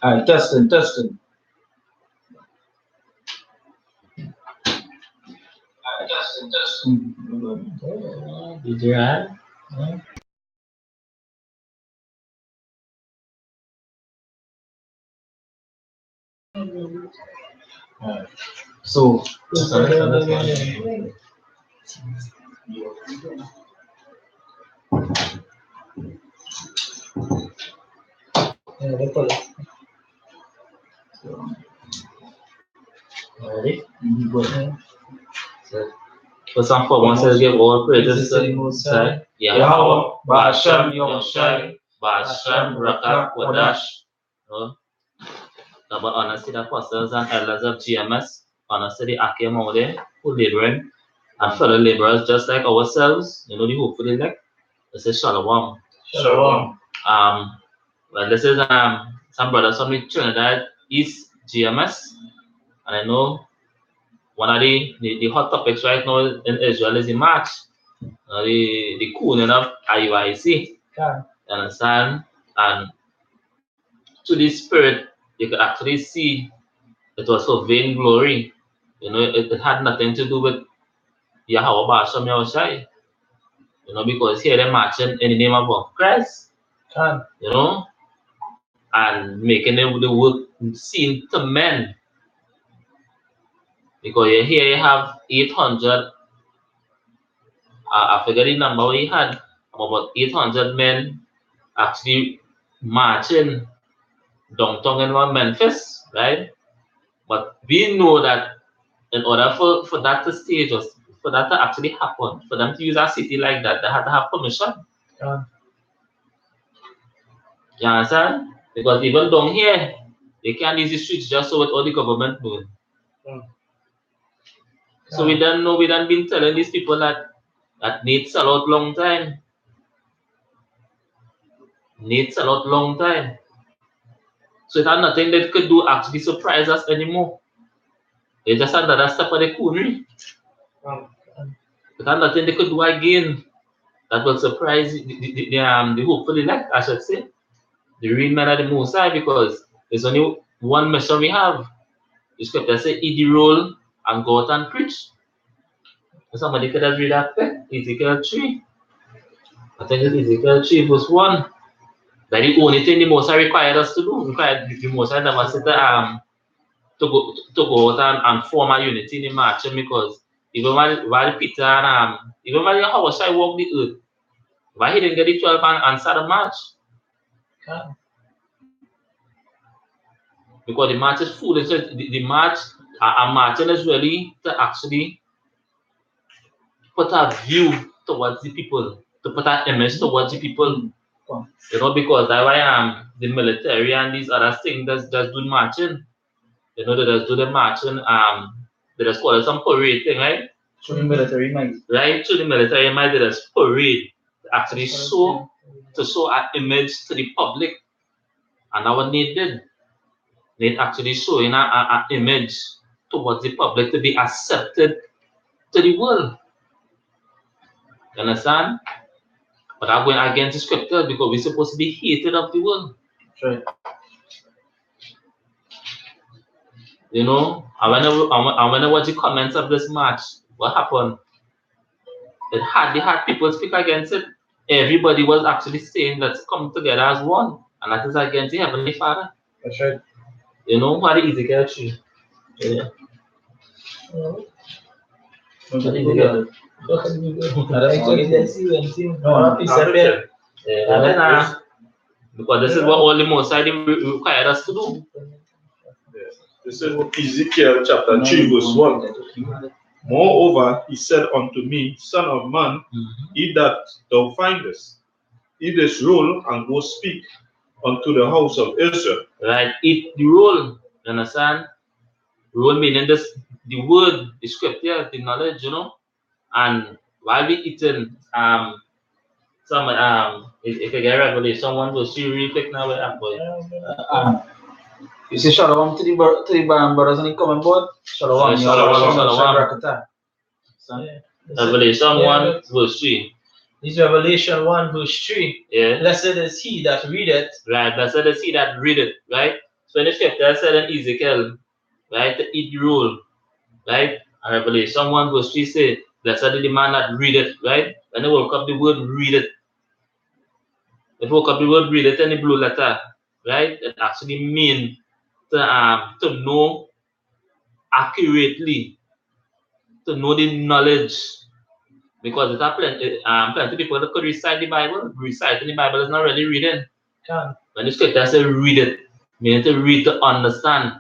Alright, testing. Testing. Did you add? Alright. So, Ready? go ahead. First and foremost, let's give all praises to the Most High. Yahweh, Ba'ashem, Yahushai, Ba'ashem, Rakak, Wadash. Double honors to the apostles and elders of GMS. Honors to the Akim Mode, who laboring, and fellow laborers just like ourselves. You know the hope for the elect. This is Shalom. Shalom. Well, this is some brothers from the Trinidad East GMS, and I know one of the hot topics right now in Israel is the march, the cooling of IUIC. Yeah. You understand? And to the spirit, you could actually see it was for vainglory. You know, it had nothing to do with Yahweh Ba'ashem Yahushai. You know, because here they're marching in the name of Christ. You know, and making the work seen to men. Because here you have 800, I forget the number we had, about 800 men actually marching downtown in Memphis, right? But we know that in order for that to stage, or for that to actually happen, for them to use a city like that, they had to have permission. You understand? Because even down here, they can't use the streets just so with all the government doing. So we don't know, we done been telling these people that needs a lot long time. Needs a lot long time. So it had nothing they could do actually surprise us anymore. They just had another step of the coonery. It had nothing they could do again that will surprise the hopeful elect, I should say. The real men of the Most High, because there's only one mission we have. The scripture say, eat the roll and go out and preach. Somebody could have read that there, Ezekiel 3. I think it's Ezekiel 3 verse 1. That the only thing the Most High required us to do. The Most High never said to go out and form a unity in the marching, because even while Peter and even while Yahushua walked the earth, why he didn't get the 12 and start a march? Because the march is foolish. The march, a marching is really to actually put a view towards the people, to put an image towards the people. You know, because that's why the military and these other things just do marching. You know, they just do the marching, they just call it some parade thing, right? Through the military might. Right, through the military might, they just parade to actually show an image to the public. And now what they did, they actually showing an image towards the public to be accepted to the world. You understand? But I'm going against the scripture because we're supposed to be hated of the world. Right. You know, and when I watch the comments of this march, what happened? They had people speak against it. Everybody was actually saying, let's come together as one. And that is against the Heavenly Father. That's right. You know, what is Ezekiel 3? Yeah. Because this is what all the Most High required us to do. This is Ezekiel chapter 3 verse 1. Moreover, he said unto me, Son of man, eat that thou findest, eat this roll and go speak unto the house of Israel. Right, eat the roll, you understand? Roll meaning this, the word, the scripture, the knowledge, you know. And while we eating, if you get Revelation 1 verse 3 real quick now, you say shalom to the brothers and the coming board. Shalom. Shalom. Revelation 1 verse 3. It's Revelation 1 verse 3. Yeah. Blessed is he that readeth. Right. Blessed is he that readeth. Right. So in the scripture said in Ezekiel, right, to eat the roll, right? And Revelation 1 verse 3 say, blessed is the man that readeth, right? When they woke up the word readeth. If woke up the word readeth in the blue letter, right? It actually means to know accurately, to know the knowledge. Because there are plenty people that could recite the Bible. Reciting the Bible is not really reading. When the scripture says read it, meaning to read to understand.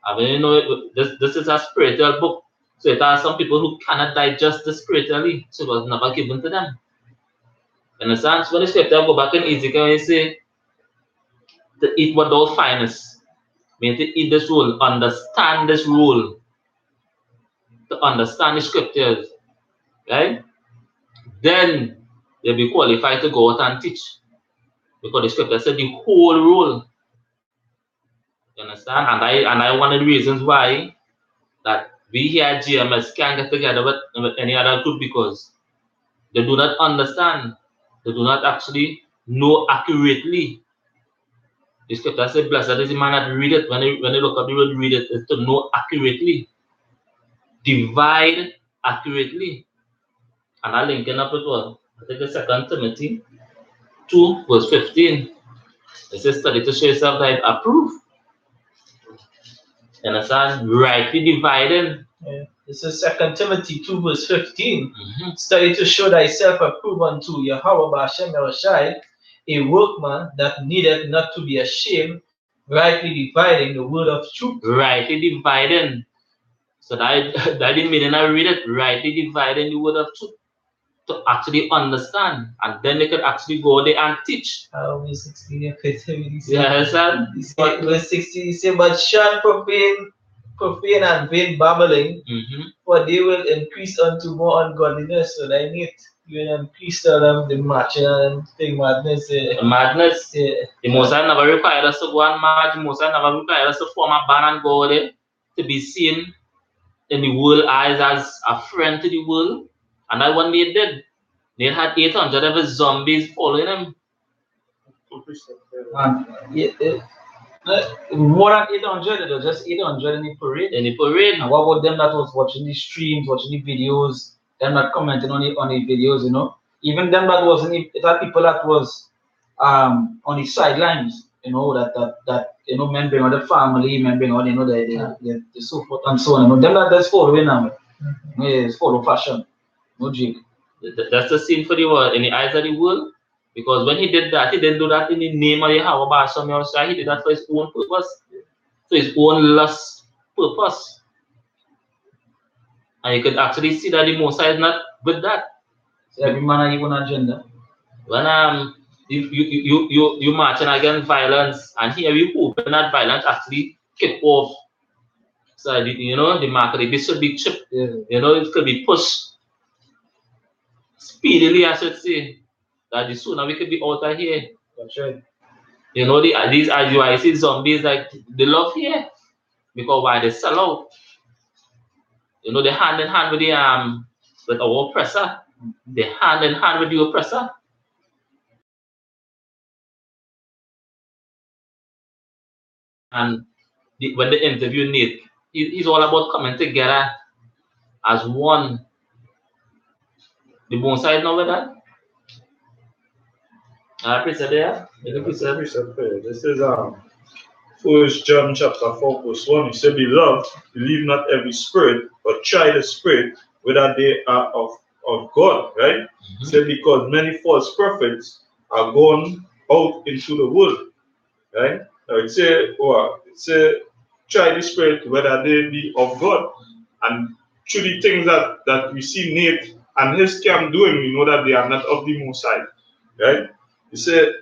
I mean, you know, this is a spiritual book. So it has some people who cannot digest the spiritually. So it was never given to them. In a sense, when the scripture go back in Ezekiel, when you say to eat what thou findest, meaning to eat this rule, understand this rule, to understand the scriptures, right? Then they'll be qualified to go out and teach. Because the scripture said the whole rule. You understand? And I one of the reasons why that we here at GMS can't get together with any other group, because they do not understand. They do not actually know accurately. The scripture said, blessed is the man that read it. When they look up the word read it, is to know accurately. Divide accurately. And I link it up with what? I think the 2 Timothy 2 verse 15. It says, study to show yourself that approved. You understand? Rightly dividing. Yeah. This is 2 Timothy 2 verse 15. Study to show thyself approved unto Yahweh B'Hashem Yahushai, a workman that needeth not to be ashamed, rightly dividing the word of truth. Rightly dividing. So that didn't mean I read it. Rightly dividing the word of truth. To actually understand. And then they could actually go there and teach. Verse 16, You understand? Verse 16, he said, but shun profane and vain babbling, for they will increase unto more ungodliness. So they need to increase the matching and thing madness. Madness. Yeah. The Most High never required us to go and march. The Most High never required us to form a band and go there to be seen in the world eyes as a friend to the world. And that's what they did. They had 800 of his zombies following him. More than 800, it was just 800 in the parade. In the parade. And what about them that was watching the streams, watching the videos, them that commenting on the videos, you know? Even them that was it had people that was on the sidelines, you know, that you know, men bring out the family, men bring out, you know, the so forth and so on. You know, them that just following them. Yeah, follow fashion. No jig. That's the scene for the world, in the eyes of the world. Because when he did that, he didn't do that in the name of Yahweh B'Hashem Yahushai. He did that for his own purpose, for his own lust purpose. And you could actually see that the Most High is not with that. So every man has an agenda. When you marching against violence, and here we hoping that violence actually kick off. So you know, the market, this should be chipped. Yeah. You know, it could be pushed speedily, I should say. That the sooner we could be out of here. That's right. You know, these IUIC zombies, like, they love here. Because why? They sell out. You know, they hand in hand with our oppressor. They hand in hand with the oppressor. And when they interview Nate, he's all about coming together as one. The Most High know with that? Precept there? This is 1 John chapter 4 verse 1. He said, beloved, believe not every spirit, but try the spirit whether they are of God, right? He said, because many false prophets are gone out into the world, right? It say try the spirit whether they be of God. And through the things that we see Nate and his camp doing, we know that they are not of the Most High, right? He said,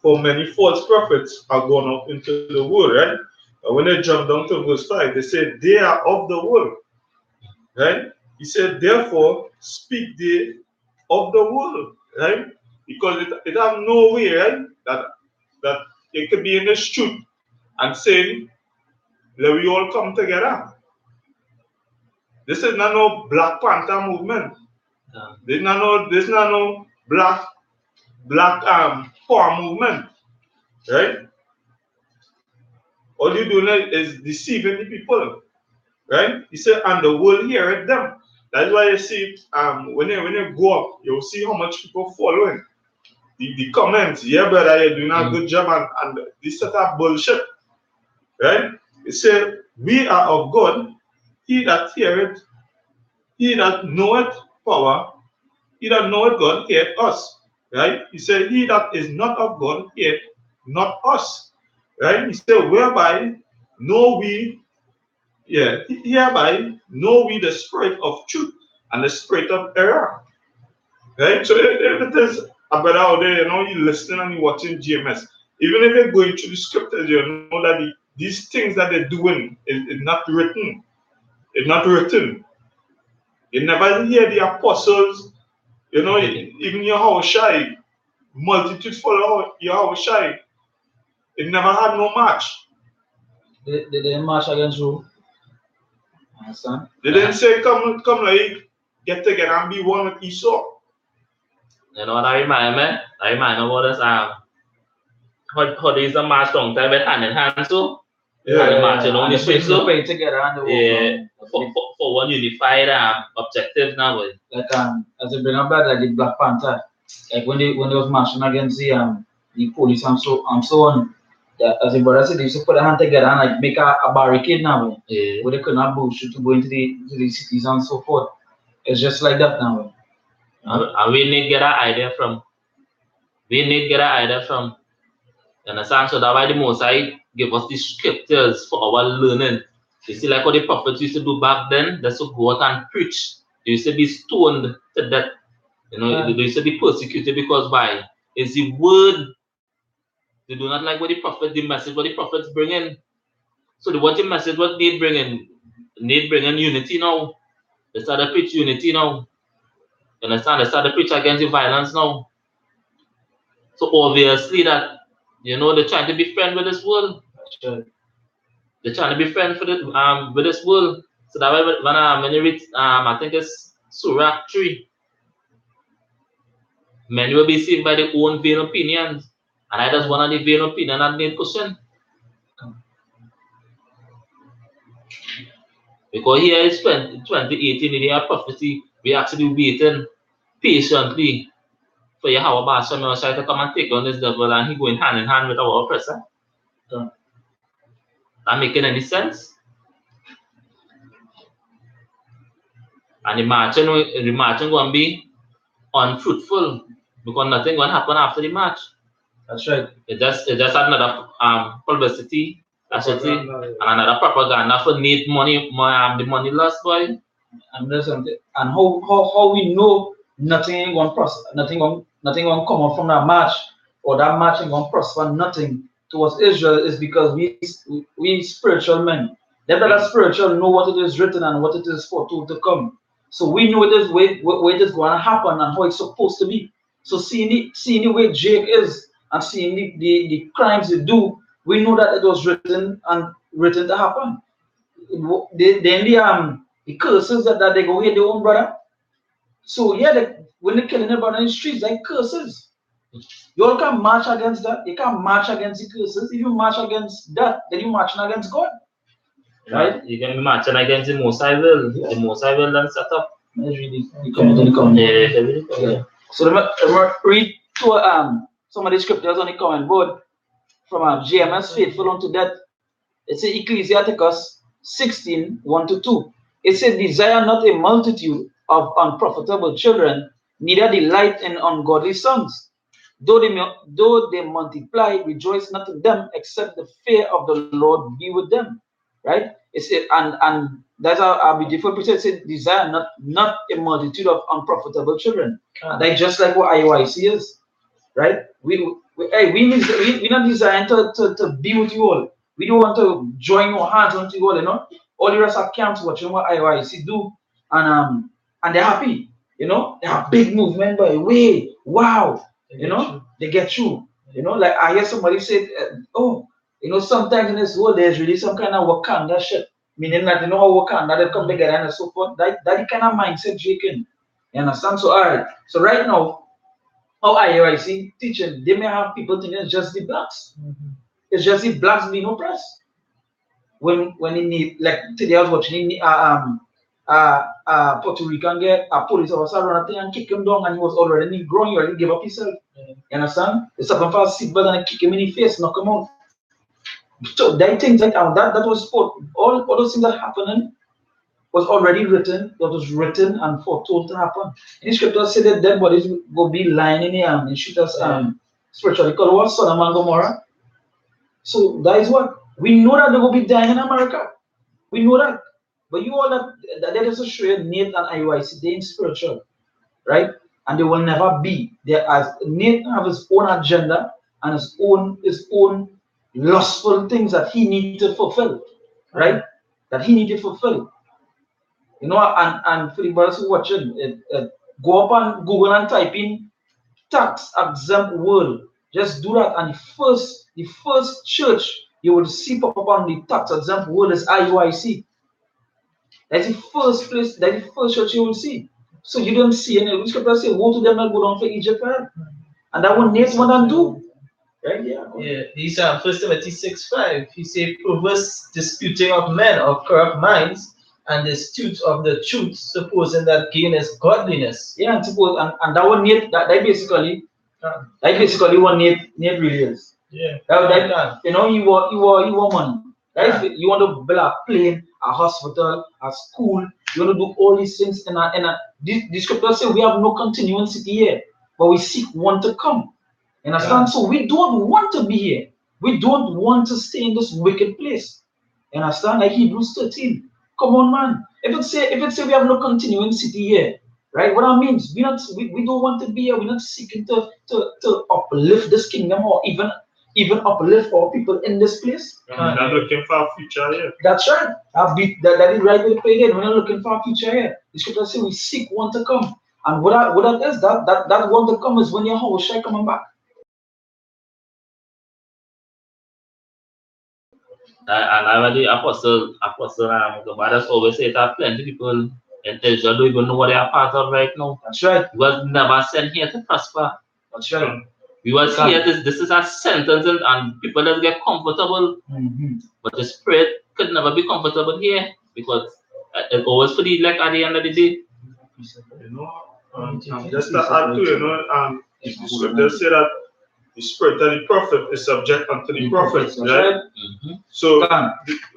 for many false prophets are gone out into the world, right? And when they jump down to verse 5, they say they are of the world, right? He said, therefore, speak they of the world, right? Because it have no way, right? That it could be in the street and saying, let we all come together. This is not no Black Panther movement. This is not no black power movement, right? All you doing is deceiving the people, right? He said, and the world heareth them. That's why you see, when you go up, you'll see how much people following. The comments, yeah, brother, you're doing a good job, and this set of bullshit, right? He said, we are of God, he that heareth, he that knoweth power, he that knoweth God heareth us, right? He said, he that is not of God heareth not us, right? He said, whereby know we, hereby know we the spirit of truth and the spirit of error, right? So if it is a brother out there, you know, you're listening and you're watching GMS, even if you're going through the scriptures, you know that these things that they're doing is not written. It's not written. You never hear the apostles, you know, even Yahushua, multitudes follow Yahushua. It never had no march. They didn't march against who? Understand? They didn't say, come like, get together and be one with Esau. You know what I remind me? I remind me about this, how there is a march long time with hand in hand, so? Yeah, marching on the street, so? Together and for one unified objective now. Like as a bring up that like the Black Panther, like when they was marching against the police and so on. That, as a brother said, they used to put their hand together and like make a barricade now, where they could not bullshit to go into the cities and so forth. It's just like that now. And we need to get an idea from. You understand? So that's why the Most High give us the scriptures for our learning. You see, like what the prophets used to do back then, they used to go out and preach. They used to be stoned to death. You know, they used to be persecuted because why? It's the word. They do not like what the message what the prophets bring in. So the message what they bring in unity now. They start to preach unity now. You understand? They start to preach against the violence now. So obviously that, you know, they're trying to be friends with this world. They're trying to be friends with this world. So that when you read, I think it's Surah 3, men will be saved by their own vain opinions. And I just one of the vain opinion and need question. Because here is 2018 in the prophecy, we actually waiting patiently for Yahweh Hashem to come and take on this devil, and he going hand in hand with our oppressor. That making any sense? And the marching going to be unfruitful because nothing going to happen after the march. That's right. It's just another publicity, and another propaganda for need money, the money lost, boy. And how we know nothing ain't going to prosper, nothing going to come up from that march, or that march ain't going to prosper nothing towards Israel is because we spiritual men. Them that are spiritual know what it is written and what it is for to come. So we know it is where it is going to happen and how it's supposed to be. So seeing the way Jake is and seeing the crimes they do, we know that it was written to happen. The curses that they go hit their own brother. So yeah, when they're killing their brother in the streets, like curses. You all can't march against that. You can't march against the curses. If you march against that, then you're marching against God. Right? You can be marching against the Most High will. Yeah. The Most High will then set up. Yeah. So remember, read to some of the scriptures on the comment board from GMS Faithful unto Death. It says Ecclesiasticus 16:1-2. It said, desire not a multitude of unprofitable children, neither delight in ungodly sons. Though they multiply, rejoice not in them, except the fear of the Lord be with them. Right? It said, and that's how our beautiful preacher said, desire not a multitude of unprofitable children. That's just like what IOIC is. Right? We not designed to be with you all. We don't want to join our hands onto you all, you know. All the rest are camps watching what IOIC do, and they're happy, you know. They have big movement by the way. Wow, they get through. You know, like I hear somebody say, oh, you know, sometimes in this world there's really some kind of Wakanda shit, meaning that you know how Wakanda they come together and so forth. That kind of mindset, Jake. You understand? So all right. So right now, Oh, I see teaching. They may have people thinking it's just the blacks. It's just the blacks being oppressed. When in need, like today I was watching Puerto Rican get a police officer run a thing and kick him down, and he was already grown. He already gave up himself. You understand? They stop him for a seatbelt and kick him in the face, knock him out. So they think that was sport. All those things that happening was already written. That was written and foretold to happen. In the scripture say that dead bodies will be lying in the and shoot us spiritually. Because what Sodom and Gomorrah. So that is what we know, that they will be dying in America. We know that. But you all that is a show Nate and IUIC, they in spiritual, right? And they will never be. There as Nate have his own agenda and his own lustful things that he need to fulfill, right? That he need to fulfill. You know, and for the brothers who watching, go up on Google and type in tax exempt world. Just do that, and the first church you will see pop up on the tax exempt world is IUIC. That's the first place, that's the first church you will see. So you don't see any. We scripture say, woe to them that go down for Egypt, right? And that one needs more than do. Right? Yeah. These are 1 Timothy 6:5. He said, perverse disputing of men of corrupt minds and disputes of the truth, supposing that gain is godliness. Yeah, and suppose and that one need that basically what need really is. Yeah. That you know, you want money. Right? Yeah. You want to build a plane, a hospital, a school. You want to do all these things the scripture say we have no continuity here, but we seek one to come. You understand? Yeah. So we don't want to be here. We don't want to stay in this wicked place. You understand? Like Hebrews 13. Come on, man. If it say we have no continuing city here, right? What that means, we don't want to be here. We're not seeking to uplift this kingdom or even uplift our people in this place. We're not looking for a future here. That's right. That is right way to play it. We're not looking for a future here. The scripture says we seek one to come. And what that is, that one to come is when your house shall coming back. And I really apostle Gabadas always say that plenty of people in Israel don't even know what they are part of right now. That's right. We was never sent here to prosper. That's right. We was here, this is a sentence, and people just get comfortable. But the spirit could never be comfortable here because it always for the elect at the end of the day. You know, just to add to, you know, the scripture say that the spirit of the prophet is subject unto the prophets, right? So,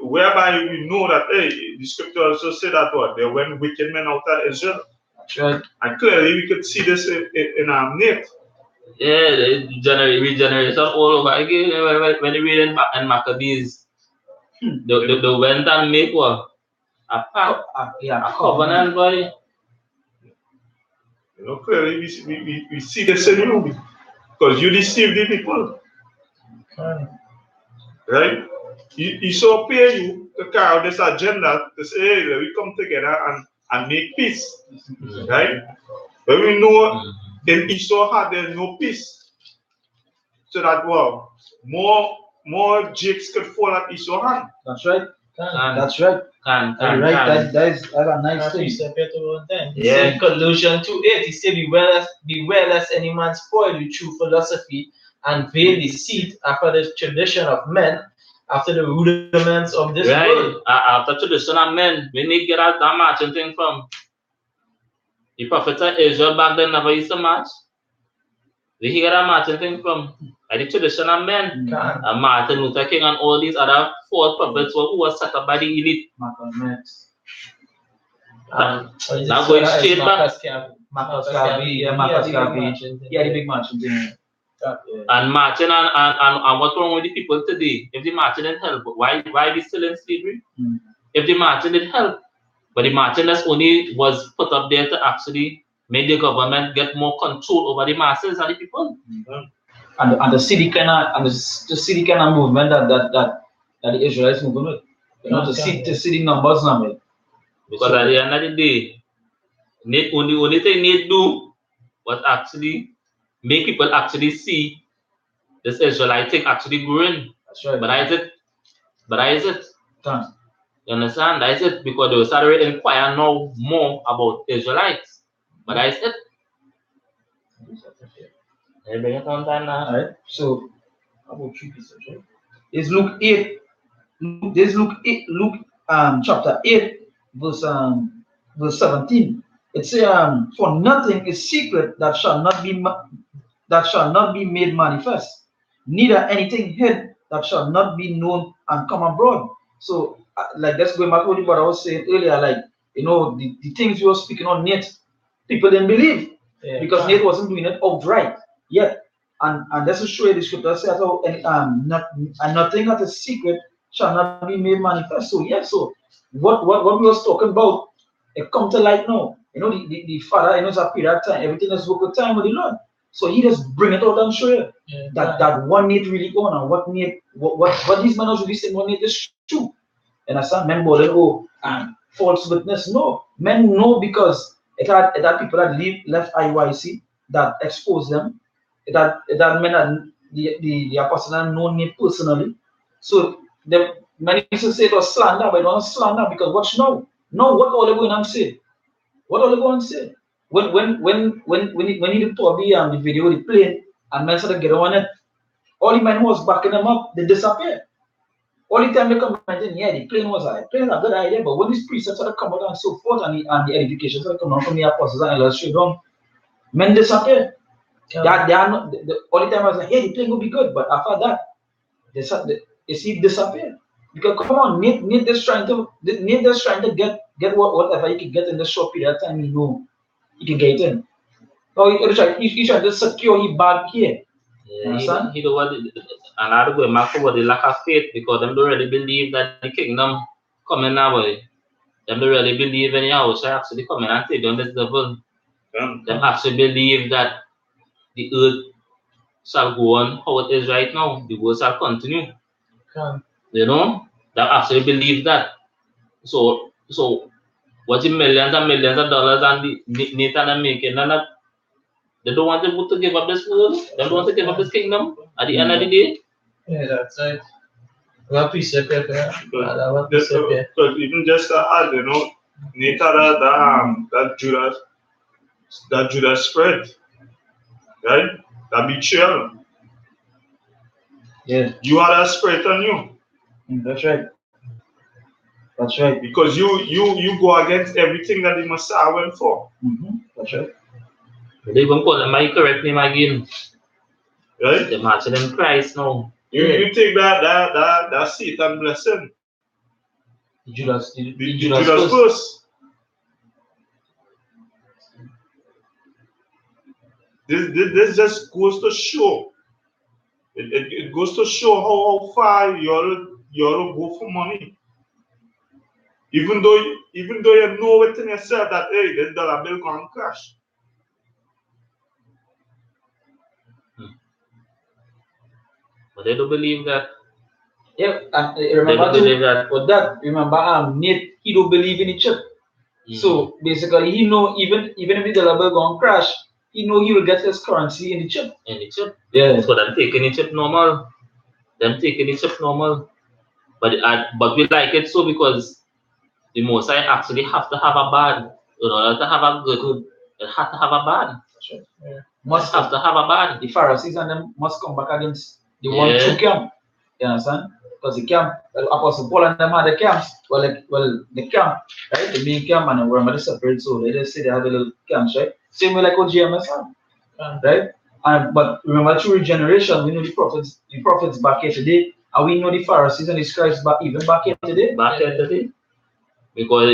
whereby we know that, hey, the scripture also say that what? There went wicked men out of Israel. That's right. And clearly we could see this in our Nate. Yeah, the regeneration all over again. When you read in Maccabees, they went and make what? A pact, a covenant, boy. You know, clearly we see this in you. Because you deceive the people. Right? He so pay you to carry out this agenda to say, hey, let we come together and make peace. Right? But we know in Esau had there's no peace. So that well, more jakes could fall at Esau's hand. That's right. That's right. That is a nice thing. Yeah. In Colossians 2:8, he said, beware lest any man spoil you through philosophy and veil deceit after the tradition of men, after the rudiments of this world. After tradition of men, we need to get that matching thing from. The prophets of Israel back then never used to match. We get that matching thing from the tradition of men. And Martin Luther King and all these other false prophets who were set up by the elite. Now going straight back. Marcus Garvey, the big matching thing. And marching and what's wrong with the people today? If the marching didn't help, why we still in slavery? If the marching didn't help, but the marching that's only was put up there to actually make the government get more control over the masses and the people. And the city kind of movement that the Israelites moving with. You know, to see the numbers now. Because at the end of the day, only thing they do was actually make people actually see this Israelite thing actually growing. That's right. But is it? You understand? That is it, because they started to inquire now more about Israelites. But that is it. Yeah, bring it on time now. Alright, so about 3 precepts, right? It's Luke 8. There's Luke 8, Luke chapter 8, verse 17. It says, for nothing is secret that shall not be made manifest, neither anything hid that shall not be known and come abroad. So, like that's going back to what I was saying earlier, like the things you were speaking on Nate, people didn't believe because Nate wasn't doing it outright yet. And that's to show you the scripture says, nothing that is secret shall not be made manifest. So yeah, so what we was talking about, it come to light now. The Father, it's a period of time, everything is work with time with the Lord. So he just bring it out and show you that what Nate really on and what these men was really saying, what Nate is true. And as some men bother and false witness. No, men know because it had people that left IYC that exposed them. That men that the apostle had known me personally. So the many used to say it was slander, but it wasn't slander because watch now. Now what all they going and say? What all they going and say? When he told me the video, the plane, and men started get on it, all the men who was backing them up, they disappear. All the time they come and yeah, the plane was a good idea, but when these precepts started coming out and so forth, and the edification started coming out from the apostles and elders straight down, men disappear. They are not the only time I was like, hey, the plane will be good, but after that, they see disappear. Because come on, Nate just trying to get whatever he can get in the short period of time, he can get in. So he's trying to secure his bag here. Yeah, he don't want and I go back to the lack of faith because them don't really believe that the kingdom coming now, boy. Them don't really believe in Yahweh actually coming and take down this devil. Them actually believe that the earth shall go on how it is right now. The world shall continue. They actually believe that. So what the millions and millions of dollars and the Nathan are making, they don't want them to give up this world. They don't want to give up this kingdom at the end of the day. Yeah, that's right. But even just to add, Nathan, that Judas spread, right? That betrayal. Yeah. You had a spirit on you. That's right. That's right. Because you go against everything that the Messiah went for. That's right. They even call them my correct name again. Right? They're matching in Christ now. You take that Satan blessing. Judas first. This just goes to show. It goes to show how far you'll go for money. Even though you know within yourself that hey, this dollar bill gonna crash. But they don't believe that. Yeah, and remember Nate, he don't believe in the chip. So basically, he know even if the dollar bill gonna crash, he know he will get his currency in the chip. Yeah. So them taking the chip normal. But we like it so because the Mosai actually have to have a bad. In order to have a good, it have to have a bad. Sure. Yeah. Must have to have a bad. The Pharisees and them must come back against the one true camp. You understand? Because the camp, Apostle Paul and them had the camps. Well, the camp, right? The main camp and remember they separate, so they just say they have the little camps, right? Same way like what GMS had, right? But remember through regeneration, we know the prophets back here today, and we know the Pharisees and the scribes back here today. Because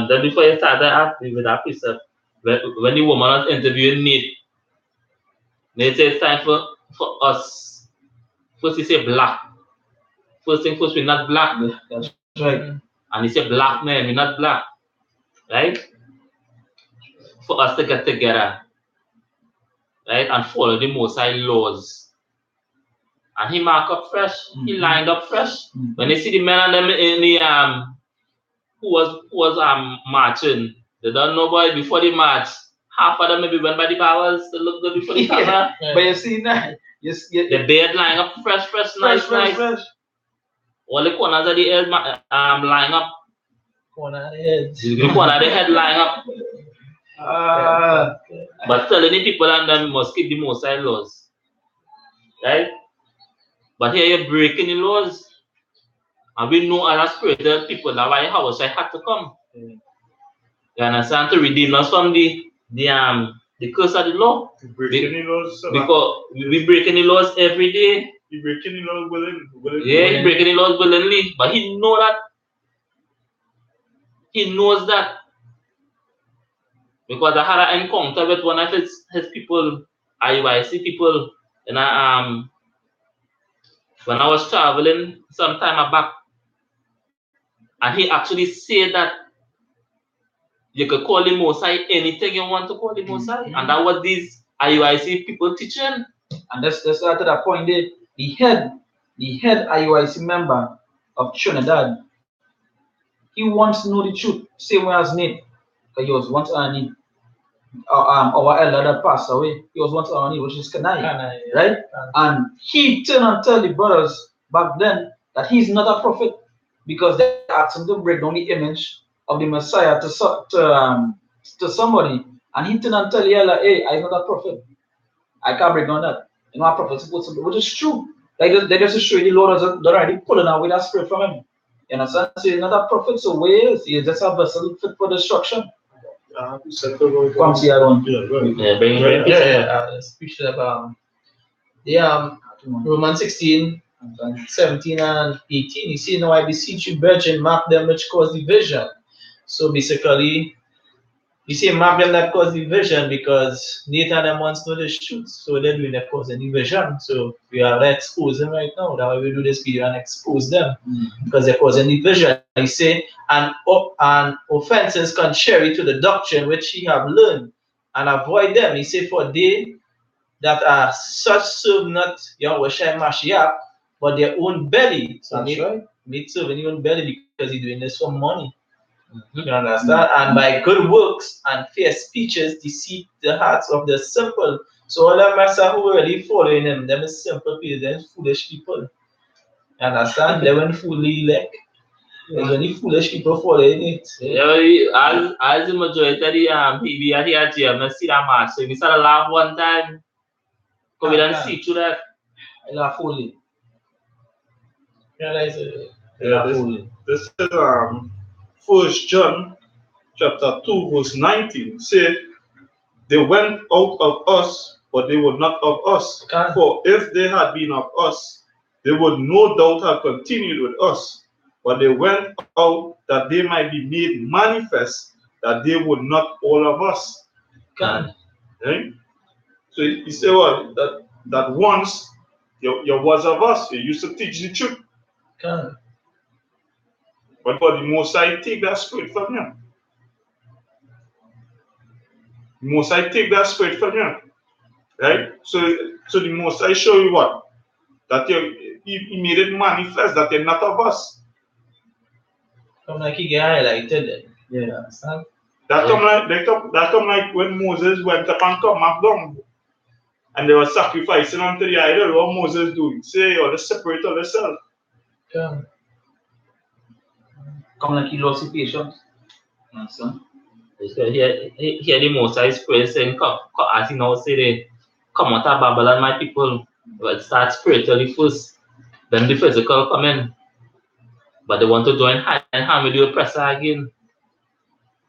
then before you start asking with that precept, when the woman was interviewing Nate said it's time for us. First he said black. First thing first, we're not black. That's right. And he said black man, we're not black. Right? For us to get together. Right? And follow the Most High laws. And he marked up fresh. He lined up fresh. When they see the men and them in the who was marching, they don't know boy before the march. Half of them maybe went by the bowels to look good before the camera. But you see now, the beard lying up fresh, nice. All the corners of the head lying up. Corner of the head. The corner of the head lying up. But telling the people and them must keep the Most High laws. right? But here you're breaking the laws. And we know other spiritual people that why Hawashai had to come. You understand? To redeem us from the curse of the law. Breaking the laws. Because we breaking the laws every day. You breaking the laws willingly. Yeah, he breaking the laws willingly. But he know that. He knows that. Because I had an encounter with one of his people, IUIC people, and when I was traveling some time back, and he actually said that you could call him Mosai anything you want to call him Mosai, and that was these IUIC people teaching. And that's to that point there. The head IUIC member of Trinidad, he wants to know the truth, same way as Nate. Because he was once Annie, our elder that passed away. He was once Annie, which is Kanai, right? And he turned and tell the brothers back then that he's not a prophet because they asked him to break down the image of the Messiah to somebody, and he turned and tell the elder, "Hey, I'm not a prophet. I can't break down that. You know, a prophet supposed to be," which is true. Like they just show you the Lord is already pulling away that spirit from him. You understand? So he's not a prophet, so where is he? He's just a vessel fit for destruction. Come see that one. Speech about Romans 16, 17 and 18. You see, now I beseech you, brethren, mark them which cause division. So basically, you see, mark them that cause division because Nathan and them wants to know the truth. So they're doing that cause division. So we are exposing right now. That's why we do this video and expose them because they're causing division. I say, and offenses contrary to the doctrine which ye have learned, and avoid them. He said, for they that are such serve not Yahweh Mashiach, but their own belly. So need serving your own belly because you're doing this for money. You understand? And by good works and fair speeches deceive the hearts of the simple. So all the master who really following him, them is simple people, them foolish people. You understand? They went fully elect. There's only foolish people following it. Yeah, as the majority of the people are here, I see that match. So we started laugh one time. Come and see through that. I laugh fully. Yeah, this is 1 John chapter 2 verse 19 said, they went out of us, but they were not of us. For if they had been of us, they would no doubt have continued with us. But they went out that they might be made manifest that they were not all of us. Right? So he said what? That once you was of us, you used to teach the truth. But the Most High take that spirit from you. The Most High take that spirit from you. Right? So the Most High show you what? That he made it manifest that they're not of us. Come like he get highlighted. Yeah, understand? That come like when Moses went up and come back down. And they were sacrificing unto the idol. What Moses do? Say, you're the separate of yourself. Yeah. Come like he lost his patience. Understand? Here the Most High Spirit saying, as he now say, they come out of Babylon, my people. But start spiritually first, then the physical come in. But they want to join hand in hand with the oppressor again,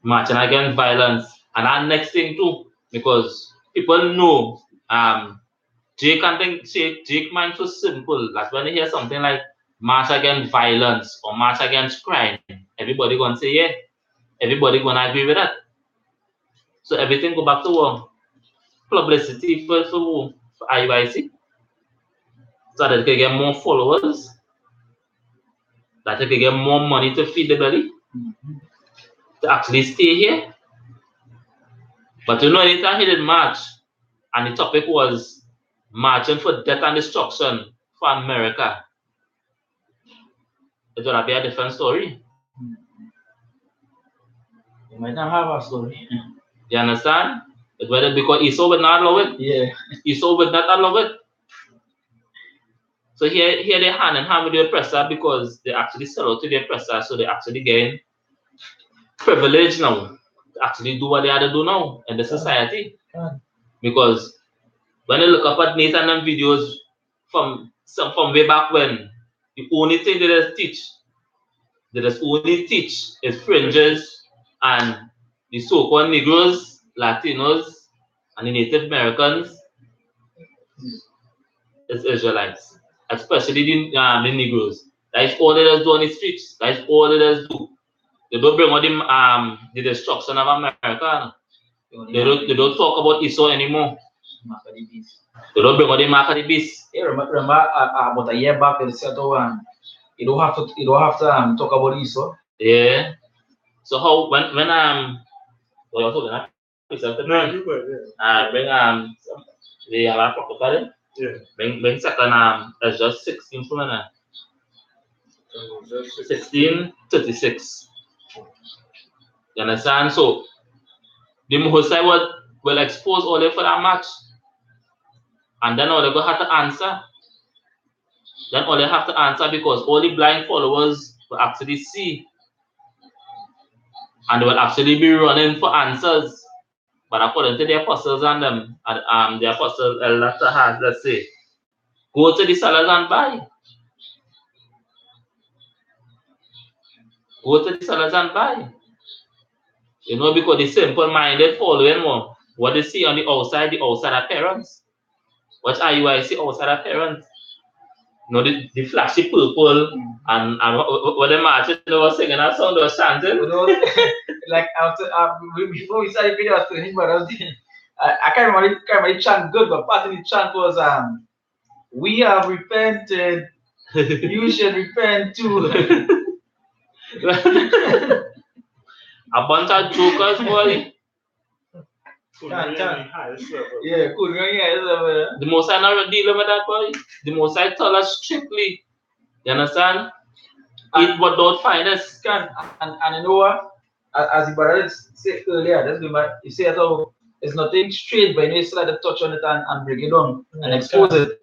marching against violence. And that next thing too, because people know Jake mind so simple that when they hear something like march against violence or march against crime, everybody gonna say yeah, everybody gonna agree with that. So everything go back to publicity for IUIC, so that they can get more followers, that they can get more money to feed the belly, to actually stay here. But you know, anytime he did march, and the topic was marching for death and destruction for America, it's gonna be a different story. You might not have a story. You understand? It's whether because Esau would not allow it. Yeah. Esau would not allow it. So here they hand in hand with the oppressor because they actually sell out to the oppressor, so they actually gain privilege now to actually do what they had to do now in the society. Because when you look up at Nathan and videos from way back when, the only thing they just only teach is fringes and the so-called Negroes, Latinos, and the Native Americans is Israelites, especially the Negroes. That's all they just do on the streets. That's all they just do. They don't bring on the destruction of America. They don't talk about Esau anymore. They don't bring on the mark of the beast. Yeah, remember about a year back they said, "Oh, you don't have to talk about Esau." Yeah. So how when what you also gonna No, you were there. bring the Apocrypha. Yeah. Bring second that's just 16 from 1636. You understand? So the Mohosai will expose all them for that match. And then all they go have to answer. Then all they have to answer because all the blind followers will actually see. And they will actually be running for answers. But according to the apostles and them, and the apostles let's say, go to the sellers and buy. Go to the sellers and buy. You know, because the simple-minded following more. What they see on the outside appearance. What IUIC outside appearance. You know, the flashy purple and what the marching, they were singing that song, they were chanting. You know, like after before we started video, I was telling but I can't remember the chant good, but part of the chant was "We have repented, you should repent too." A bunch of jokers, boy. Yeah, cool. The Most High not dealing with that, boy. The Most High tell us strictly. You understand? Eat what don't find us. And you know what? As the brother said earlier, that's good, you say that it's nothing strange, but you still have to touch on it and break it down and expose it.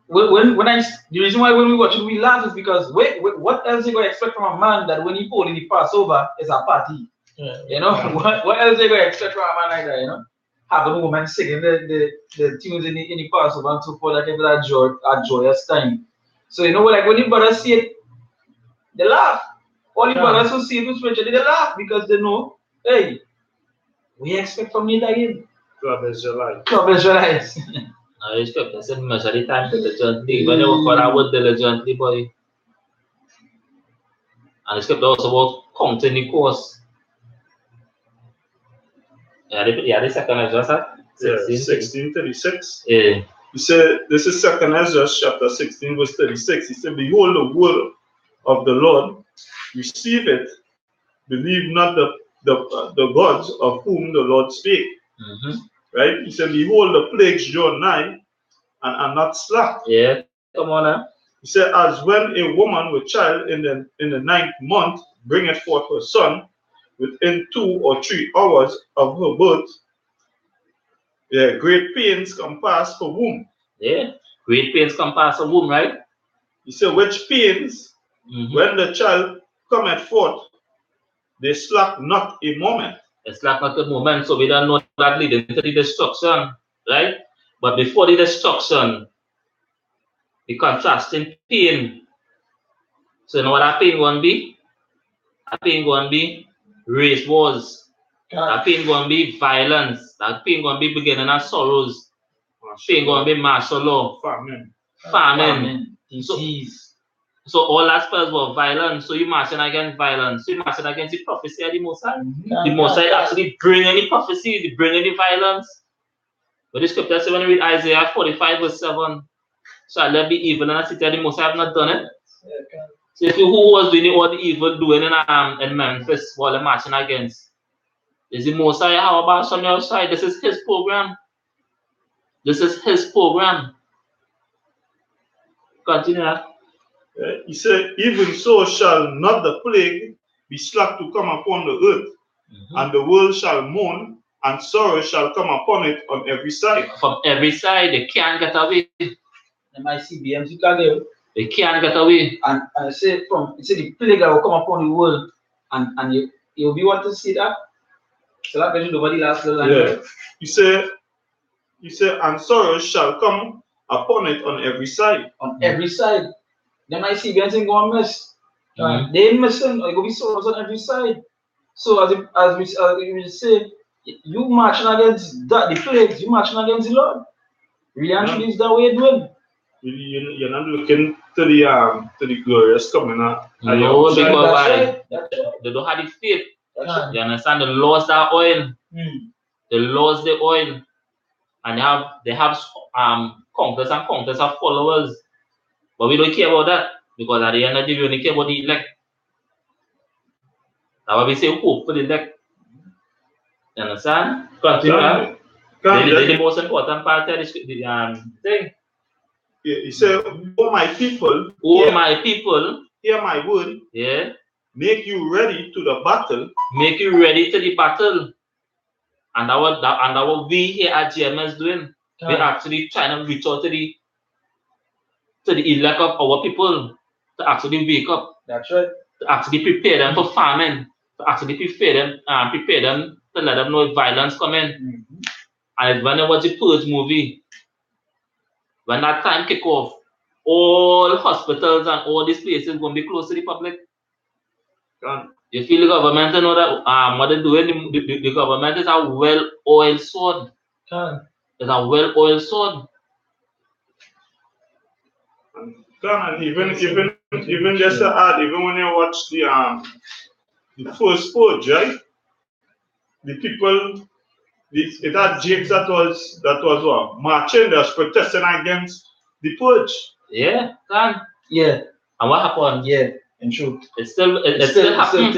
The reason why when we watch it we laugh is because what else you gonna expect from a man that when he pulled in the Passover is a party? Yeah. You know, what else you gonna expect from a man like that? You know, have a woman singing the tunes in the Passover and so forth, like it was a joyous time. So you know, like when you brothers see it, they laugh. All the brothers who see it spiritually, they laugh because they know, hey, we expect from you again. Club Israelites. Club Israelites. I expect I said most of the time diligently. When they work for that word diligently, boy. And the scripture also about counting the course. Yeah, the second Ezra, 1636. Yeah. He said, this is 2nd Ezra chapter 16, verse 36. He said, behold the word of the Lord, receive it, believe not the gods of whom the Lord spake. Right? He said, behold, the plagues draw nigh and are not slack. Yeah, come on now. He said, as when a woman with child in the 9th month bringeth forth her son, within 2 or 3 hours of her birth, yeah, great pains compass her womb. Yeah, great pains compass her womb, right? He said, which pains, when the child cometh forth, they slack not a moment. They slack not a moment, so we don't know that leading to the destruction, right? But before the destruction, the contrasting pain. So you know what that pain going to be? That pain going to be race wars. That pain going to be violence. That pain going to be beginning of sorrows. Pain going to be martial law. Famine. Disease. So all that spells were violence. So you're marching against violence. So you're marching against the prophecy of the Most High. The Most High actually bring any prophecy, they bring any violence. But the scripture says when you read Isaiah 45 verse 7, shall there be evil in a city? The Most High have not done it. So if who was doing all the evil doing in Memphis while they're marching against? Is the Most High how about on your side? This is his program. This is his program. Continue. He said, even so shall not the plague be slack to come upon the earth, and the world shall mourn, and sorrow shall come upon it on every side. From every side, they can't get away. MICBMs, they can't get away. And I say the plague that will come upon the world, and you'll be want to see that. So that means nobody last long. Yeah. He said, and sorrow shall come upon it on every side. On every side. Then I see anything going miss. Mhm. They missing, or it go be swords on every side. So as we say, you marching against that, the plagues, you marching against the Lord. Really and truly is that way you're doing. You're not looking to the glorious coming out. No, because That's why? right. That's right. They don't have the faith. That's right. You understand? They lost that oil. Mm. They lost the oil, and they have countless and countless of followers. But we don't care about that because at the end of the day, we only care about the elect. That's why we say hope for the elect. You understand? Continue. The most important part of the thing. He said, "Oh my people, Oh my people, hear my word. yeah, Make you ready to the battle. make you ready to the battle." And what we here at GMS doing, we're actually trying to reach out to the elect of our people to actually wake up, That's right. to actually prepare them for famine, to actually prepare them to let them know if violence coming. Mm-hmm. And when I watch the Purge movie, when that time kick off, all hospitals and all these places going to be closed to the public. You feel the government know that what they're doing, the government is a well-oiled sword. It's a well-oiled sword. And even just to add, even when you watch the first Purge, right? The people, it had Jakes that was what, marching, that was protesting against the Purge. Yeah, can. Yeah. And what happened? Yeah, in truth. It still happened.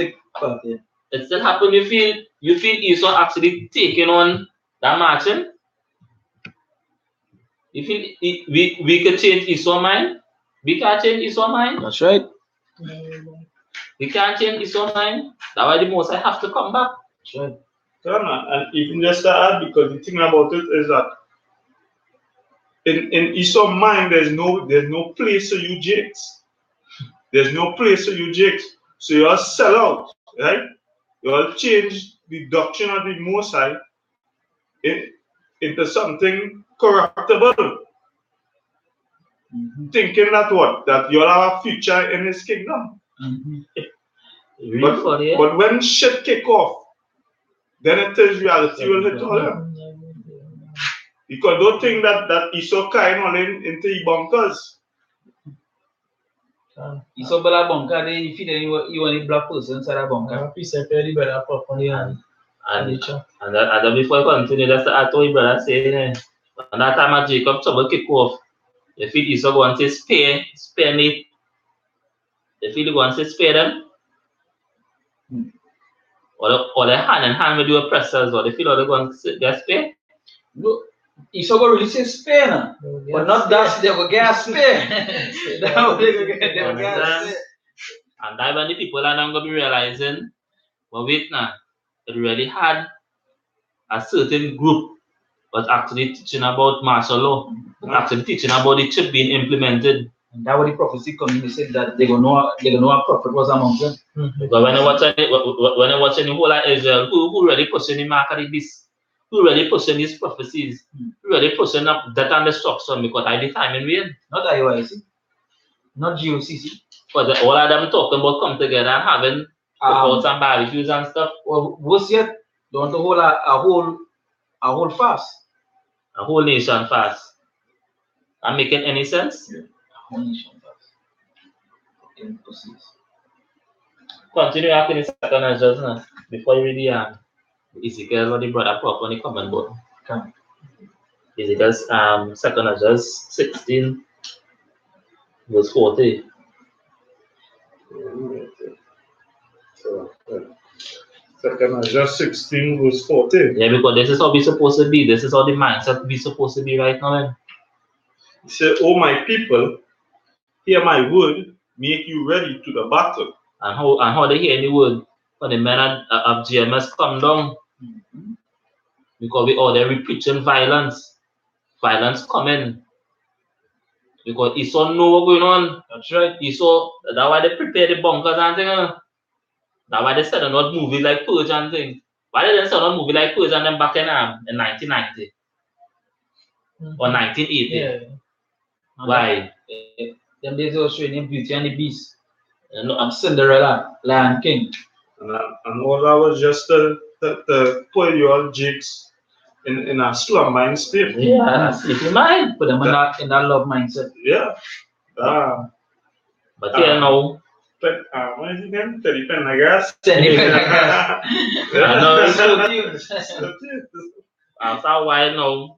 It still happened. You feel Esau actually taking on that marching? You feel we can change Esau's mind? We can't change Esau's mind. That's right. We can't change Esau's mind. That's why the Most High have to come back. That's right. And even just to add, because the thing about it is that in Esau's mind, there's no place for you Jakes. There's no place for you Jakes. So you all sell out, right? You all change the doctrine of the Most High into something corruptible. Mm-hmm. Thinking that you'll have a future in His kingdom. Mm-hmm. But when shit kick off, then it is reality will hit all them. Because don't think that Esau kind all into the bunkers. Esau bala bunker, they feed you only black person inside a bunker. And before I continue, that's the act what brother saying. And that time at Jacob trouble kick off. If it Esau go and say spare me. If he go and say spare them. Or they hand in hand with the oppressors, or they feel they go and get spare. No, Esau go really say spare now. But not that they will get spare. They will get spare. And that when the people are not going to be realizing, but wait now, it really had a certain group was actually teaching about martial law, actually teaching about the chip being implemented. And that was the prophecy coming. They said that they gonna know a prophet was among them. But when I watch any whole of Israel, who really pushing the mark of the beast, who really pushing these prophecies, who really pushing up death and destruction because I the time in vain. Not IOIC, not GOCC. But all of them talking about come together and having cookouts and barbecues and stuff. Well, worse yet, they want to hold a whole fast. A whole nation fast. Am making any sense? Yeah. A whole nation fast. Okay, proceed. Continue after the second Ezra now. Before you read the Ezekiel what the brother put on the comment board. Okay. Ezekiel's second Ezra 16 verse 40. Second Ezra 16 verse 40. Yeah, because this is how we're supposed to be. This is how the mindset we're supposed to be right now. He said, "Oh my people, hear my word, make you ready to the battle." And how they hear the word when the men of GMS come down. Because we all there we preaching violence. Violence coming. Because Esau know what's going on. That's right. Esau, that's why they prepare the bunkers and things. That's why they said they're not movie like Purge and things. Why did they say not movie like Purge and then back in 1990 or 1980? Yeah. Why? Them days they were showing Beauty and the Beast, No, and Cinderella, Lion King. And all that was just to put your jigs in a slum mind state. yeah, sleepy mind. Put them in that love mindset. Yeah. But here now, What is it again? Teddy Pen, I guess. I know it's So cute. So cute. after a while now,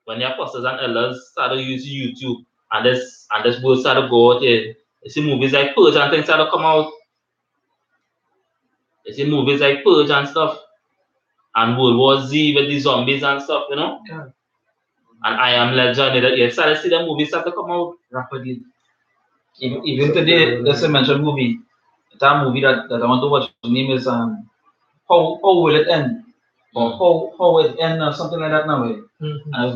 when the apostles and elders started using YouTube and this word started go out there, you see movies like Purge and things started come out. You see movies like Purge and stuff. And World War Z with the zombies and stuff, you know? Yeah. And I Am Legend, you started to see the movies start to come out. Rapidly. Even today, there's a mentioned movie. That movie that I want to watch. The name is How Will It End? Or How It End or something like that now. And it's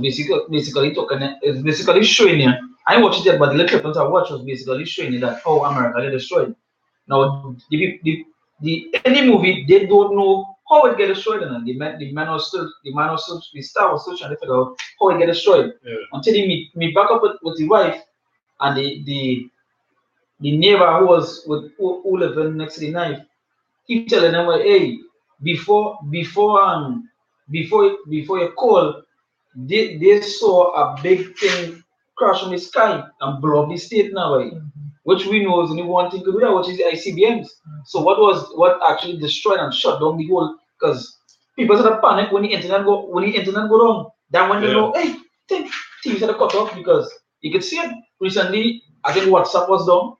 basically talking. It's basically showing you. I watched it yet, but the little clip I watched was basically showing you that how America get destroyed. Now the any movie they don't know how it get destroyed. And the man was still the star was still trying to figure out how it get destroyed. Yeah. Until he meet back up with the wife and the neighbor who lived next to the knife, keep telling them, well, hey, before you call, they saw a big thing crash from the sky and blow up the state now, right? Which we know is only one thing to do that, which is the ICBMs. So what actually destroyed and shut down the whole, because people started panic when the internet go down. Then when you know, hey, things started cut off because you could see it recently. I think WhatsApp was down.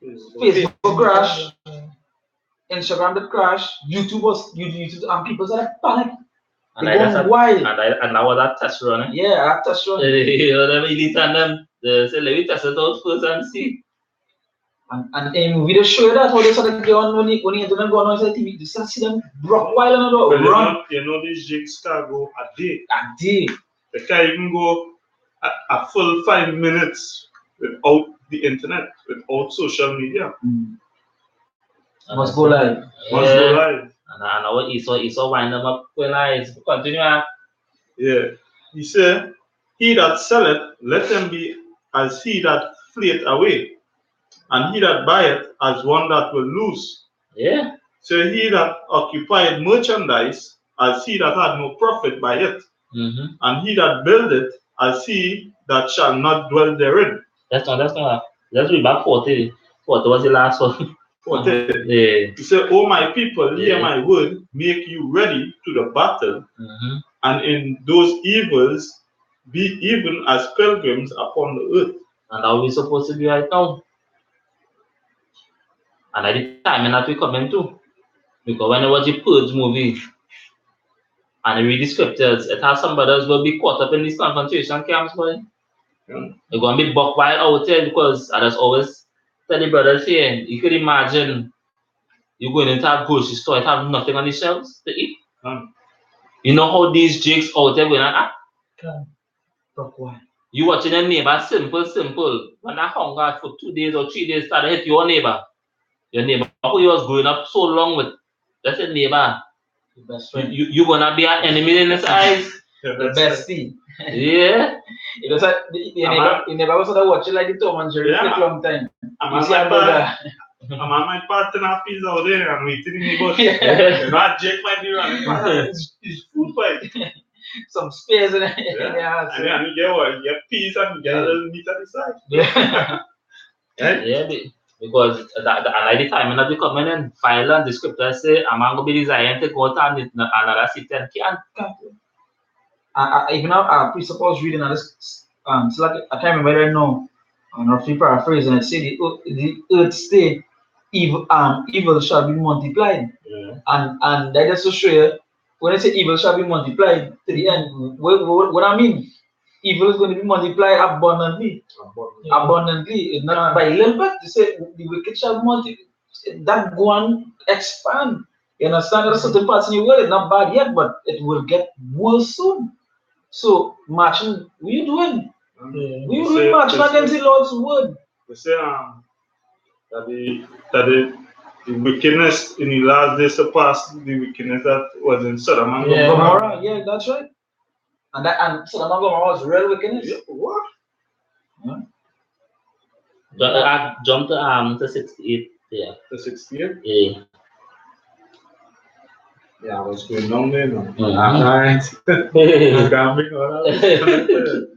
Facebook crash, Instagram did crash, YouTube and people started panic. And They going wild. and that was that test run. Eh? Yeah, that test run. You know, them elite and them, they say, let me test it out first and see. And in video show you that how they started going when the internet go on TV, you start see them rock wild and all run. You know these jigs can go a day. A day. They can even go a full 5 minutes without the internet, without social media. Must go live. Must go live. And what he saw wind them up when I continue. Yeah. He said, he that selleth, let him be as he that fleeth away, and he that buyeth as one that will lose. Yeah. So he that occupied merchandise as he that had no profit by it, and he that buildeth as he that shall not dwell therein. That's read back 40. 40 was the last one. 40. Yeah. He said, O my people, hear my word, make you ready to the battle, and in those evils be even as pilgrims upon the earth. And how we supposed to be right now? And at the time that we come into, because when I watch the Purge movie and I read the scriptures, it has somebody else will be caught up in these concentration camps, boy. They're going to be buck wild out there because I just always tell the brothers here, you could imagine you going into a grocery store and have nothing on the shelves to eat. You know how these jigs out there going to act? Buck wild. You watching your neighbor simple. When that hunger for 2 days or 3 days started hit your neighbor who you was growing up so long with, that's your neighbor. The best friend. You're gonna be an enemy in his eyes. The best thing. Yeah. It was like you never was watching like the Tom and Jerry for a long time. I'm on my partner piece out there and waiting in the bush. That Jake might be running past his food fight. Some space in the house. And you get what? You get peas and you get a little meat at the side. Yeah. Right? Yeah, because at the time when they come in and file and the scripture say, I'm going to be designed to go to another city and can't. Even I presuppose reading on this, so like I can't remember right now, I'm roughly paraphrasing, it say the earth stay, evil shall be multiplied. Yeah. And that is to show you, when I say evil shall be multiplied, to the end, what I mean? Evil is going to be multiplied abundantly. Abundantly. Not by a little bit. They say the wicked shall multiply. That go and expand. You understand? There are certain parts in the world, it's not bad yet, but it will get worse soon. So, marching, what are you doing? What are you doing marching against the Lord's word? They say that the wickedness in the last days surpassed the wickedness that was in Sodom and Gomorrah. Yeah, that's right. And Sodom and Gomorrah was real wickedness. Yeah, what? Jump to 68. Yeah. The 68? Yeah. Yeah, I was going down there now. Mhm. Gambling, all that.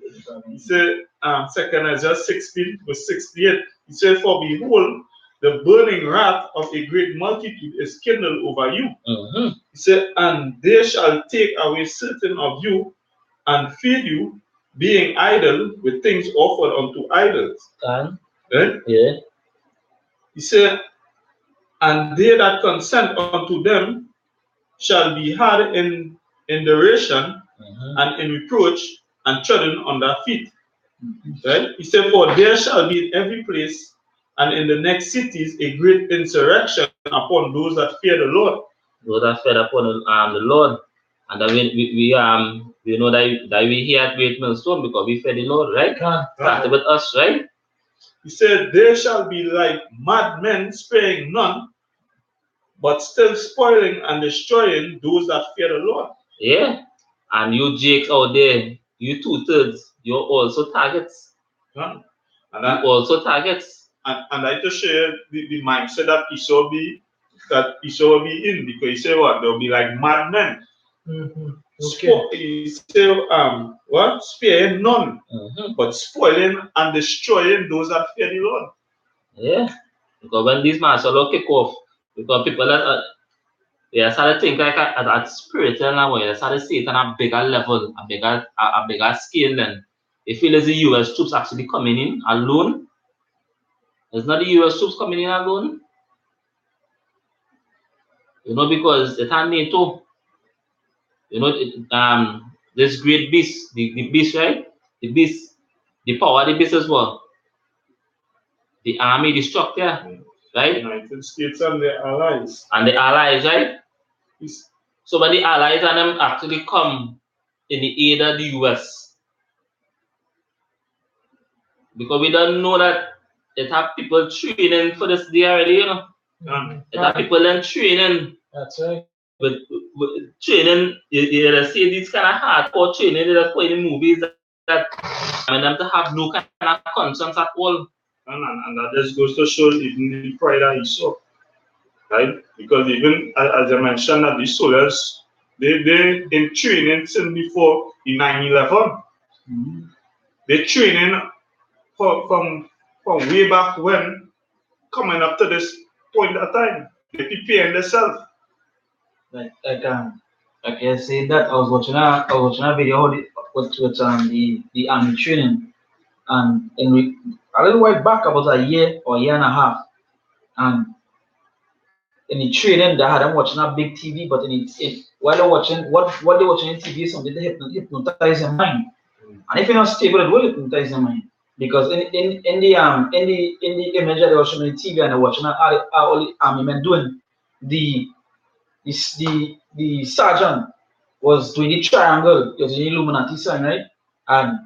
He said, 2 Ezra 16 verse 68. He said, for behold, the burning wrath of a great multitude is kindled over you. Mhm. He said, and they shall take away certain of you and feed you, being idle with things offered unto idols. And Right? yeah. He said, and they that consent unto them shall be hard in duration and in reproach and trodden on their feet. Right? He said, for there shall be in every place and in the next cities a great insurrection upon those that fear the Lord. Those that fed upon the Lord. And then we know that we here at Great Millstone because we fed the Lord, right? Started with us, right? He said, they shall be like madmen, sparing none, but still spoiling and destroying those that fear the Lord. Yeah. And you Jakes out there, you 2/3, you're also targets. And You also targets. And I just share the mindset that Esau will be in, because he said what? They'll be like madmen. Okay. He said, what? Sparing none, but spoiling and destroying those that fear the Lord. Yeah. Because when these martial law kick off, because people that they start to think like at spiritual level, they start to see it on a bigger level, a bigger scale. Then they feel as the US troops actually coming in alone. It's not the US troops coming in alone. You know, because it had NATO. You know, this great beast, the beast, right? The beast, the power, the beast as well. The army, the structure, right? United States and their allies. And the allies, right? So when the allies and them actually come in the aid of the US, because we don't know that it have people training for this day already, you know. It have people then training. That's right. With training, you see these kind of hardcore training they just put in the movies that I mean them to have no kind of conscience at all. And that just goes to show even the pride that he saw. Right? Because even as I mentioned that these soldiers, they in training since before the 9/11. They training from way back when, coming up to this point of time. They preparing themselves. Like I say that I was watching a video with the army training, and a little while back, about a year or a year and a half, and in the training they had them watching a big TV, but while they're watching what they're watching in TV is something that hypnotize their mind, and if you're not stable, it will hypnotize your mind, because in the image that they were showing on the TV and they're watching all the army men doing the sergeant was doing the triangle, he was doing the Illuminati sign, right? And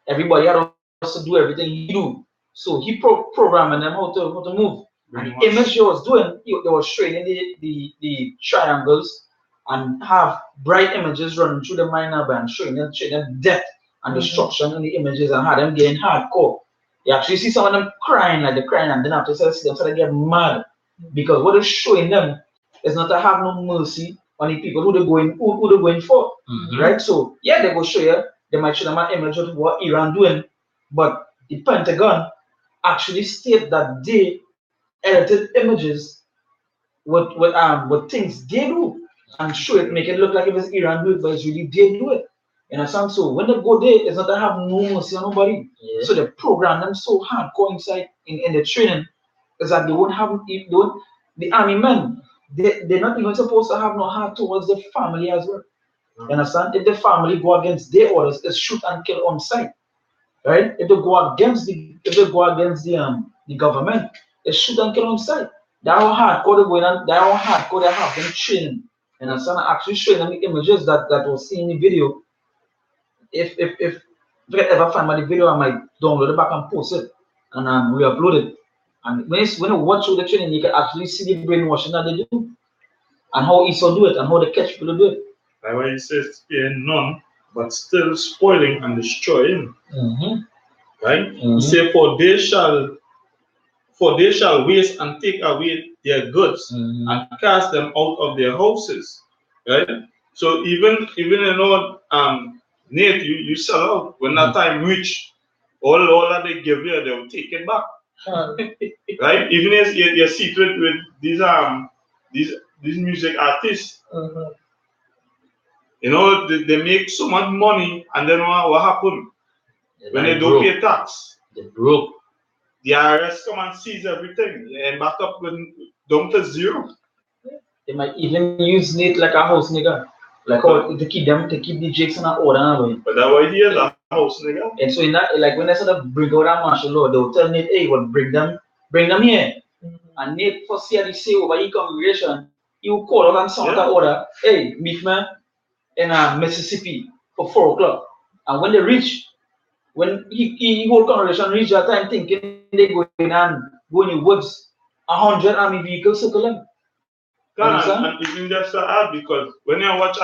everybody had to do everything he do. So he programming them how to move. And the image he was doing, they were showing the triangles and have bright images running through the mind and showing them depth and destruction in the images and had them getting hardcore. You actually see some of them crying, like they're crying, and then after you see them start to get mad. Because what is showing them is not to have no mercy on the people who they're going for. Right? So yeah, they go show you, they might show them an image of what Iran doing, but the Pentagon actually state that they edited images with things they do and show it, make it look like it was Iran do it, but it's really they do it. You understand? So when they go there, it's not to have no mercy on nobody. Yeah. So they program them so hardcore inside in the training is that they won't have the army men, they're not even supposed to have no heart towards the family as well. You understand? If the family go against their orders, it's shoot and kill on sight. Right? If they go against the government, it's shoot and kill on sight. That's how hardcore they're going on, that's how hardcore they have them training. You understand? Actually showing them the images that was seen in the video. If I ever find my video, I might download it back and post it and re-upload it. And when you watch through the training, you can actually see the brainwashing that they do, and how Esau do it, and how they catch people do it. That's why he says, spare none, but still spoiling and destroying. Right? Mhm. He said, for they shall waste and take away their goods and cast them out of their houses. Right? So even Nate, you sell out when that time reach, all that they give you, they'll take it back. Right? Even as your secret with these music artists. You know, they make so much money, and then what happen? When they don't pay tax, they broke. The IRS come and seize everything and back up down to zero. They might even use Nate like a house nigga. Like how to keep the jakes in order. But that way he is a house nigga. And so in that, like when they sort of bring out that martial law, they'll tell Nate, hey, well, bring them here. And Nate for CRDC over his congregation, he will call out and sound that order, hey, meet me in Mississippi for 4 o'clock. And when they reach, when he whole congregation reach that time thinking they go in and go in the woods, 100 army vehicles circle them. And even just to add, because when you watch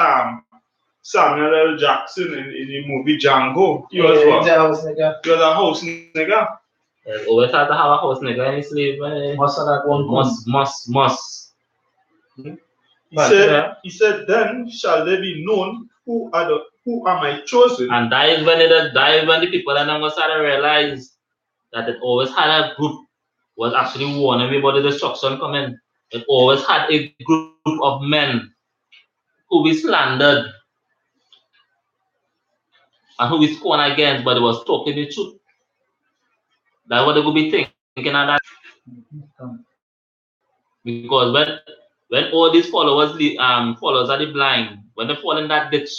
Samuel L. Jackson in the movie Django, he was what? He was a house nigga. Always had to have a house nigga in his sleep. Must have that one. Must. He said, then shall they be known who are my chosen. And that is when the people and them started to realize that it always had a group was actually warning me about the destruction coming. It always had a group of men who we slandered and who we scorned against, but it was talking the truth. That's what they would be thinking at that. Because when all these followers are the blind, when they fall in that ditch,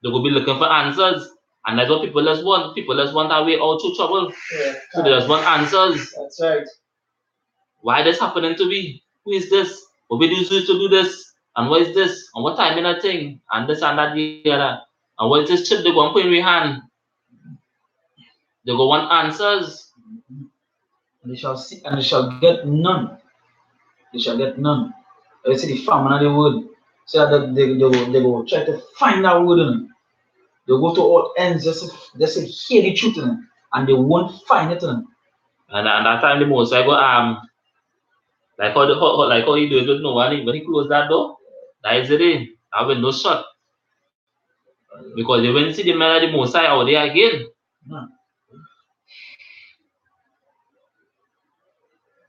they will be looking for answers. And that's what people just want. People just want a way out through trouble. Yeah, so they just want answers. That's right. Why this happening to me? Who is this? What we do to do this? And what is this? And what time in a thing? And this and that, the other. And what is this chip they go and put in your hand? They go want answers. And they shall see, and they shall get none. They shall get none. I see the famine of the wood. So that they go try to find that wood in them. They go to all ends just to hear the truth in them. And they won't find it in them. And that time the most I go like how he do it with Noah when he closed that door, that is it. That window shut. Because you won't see the man of the Most High out there again.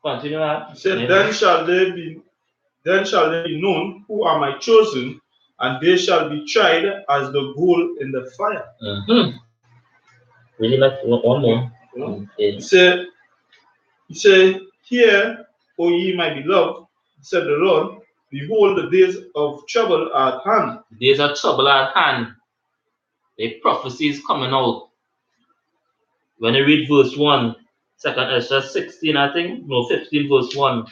Continue that. He said, then shall they be known who are my chosen, and they shall be tried as the gold in the fire. Really like one more. He said, hear, O ye my beloved, said the Lord, behold, the days of trouble are at hand. The days of trouble are at hand. The prophecy is coming out. When you read verse 1, 2nd Ezra 16, I think, no, 15 verse 1,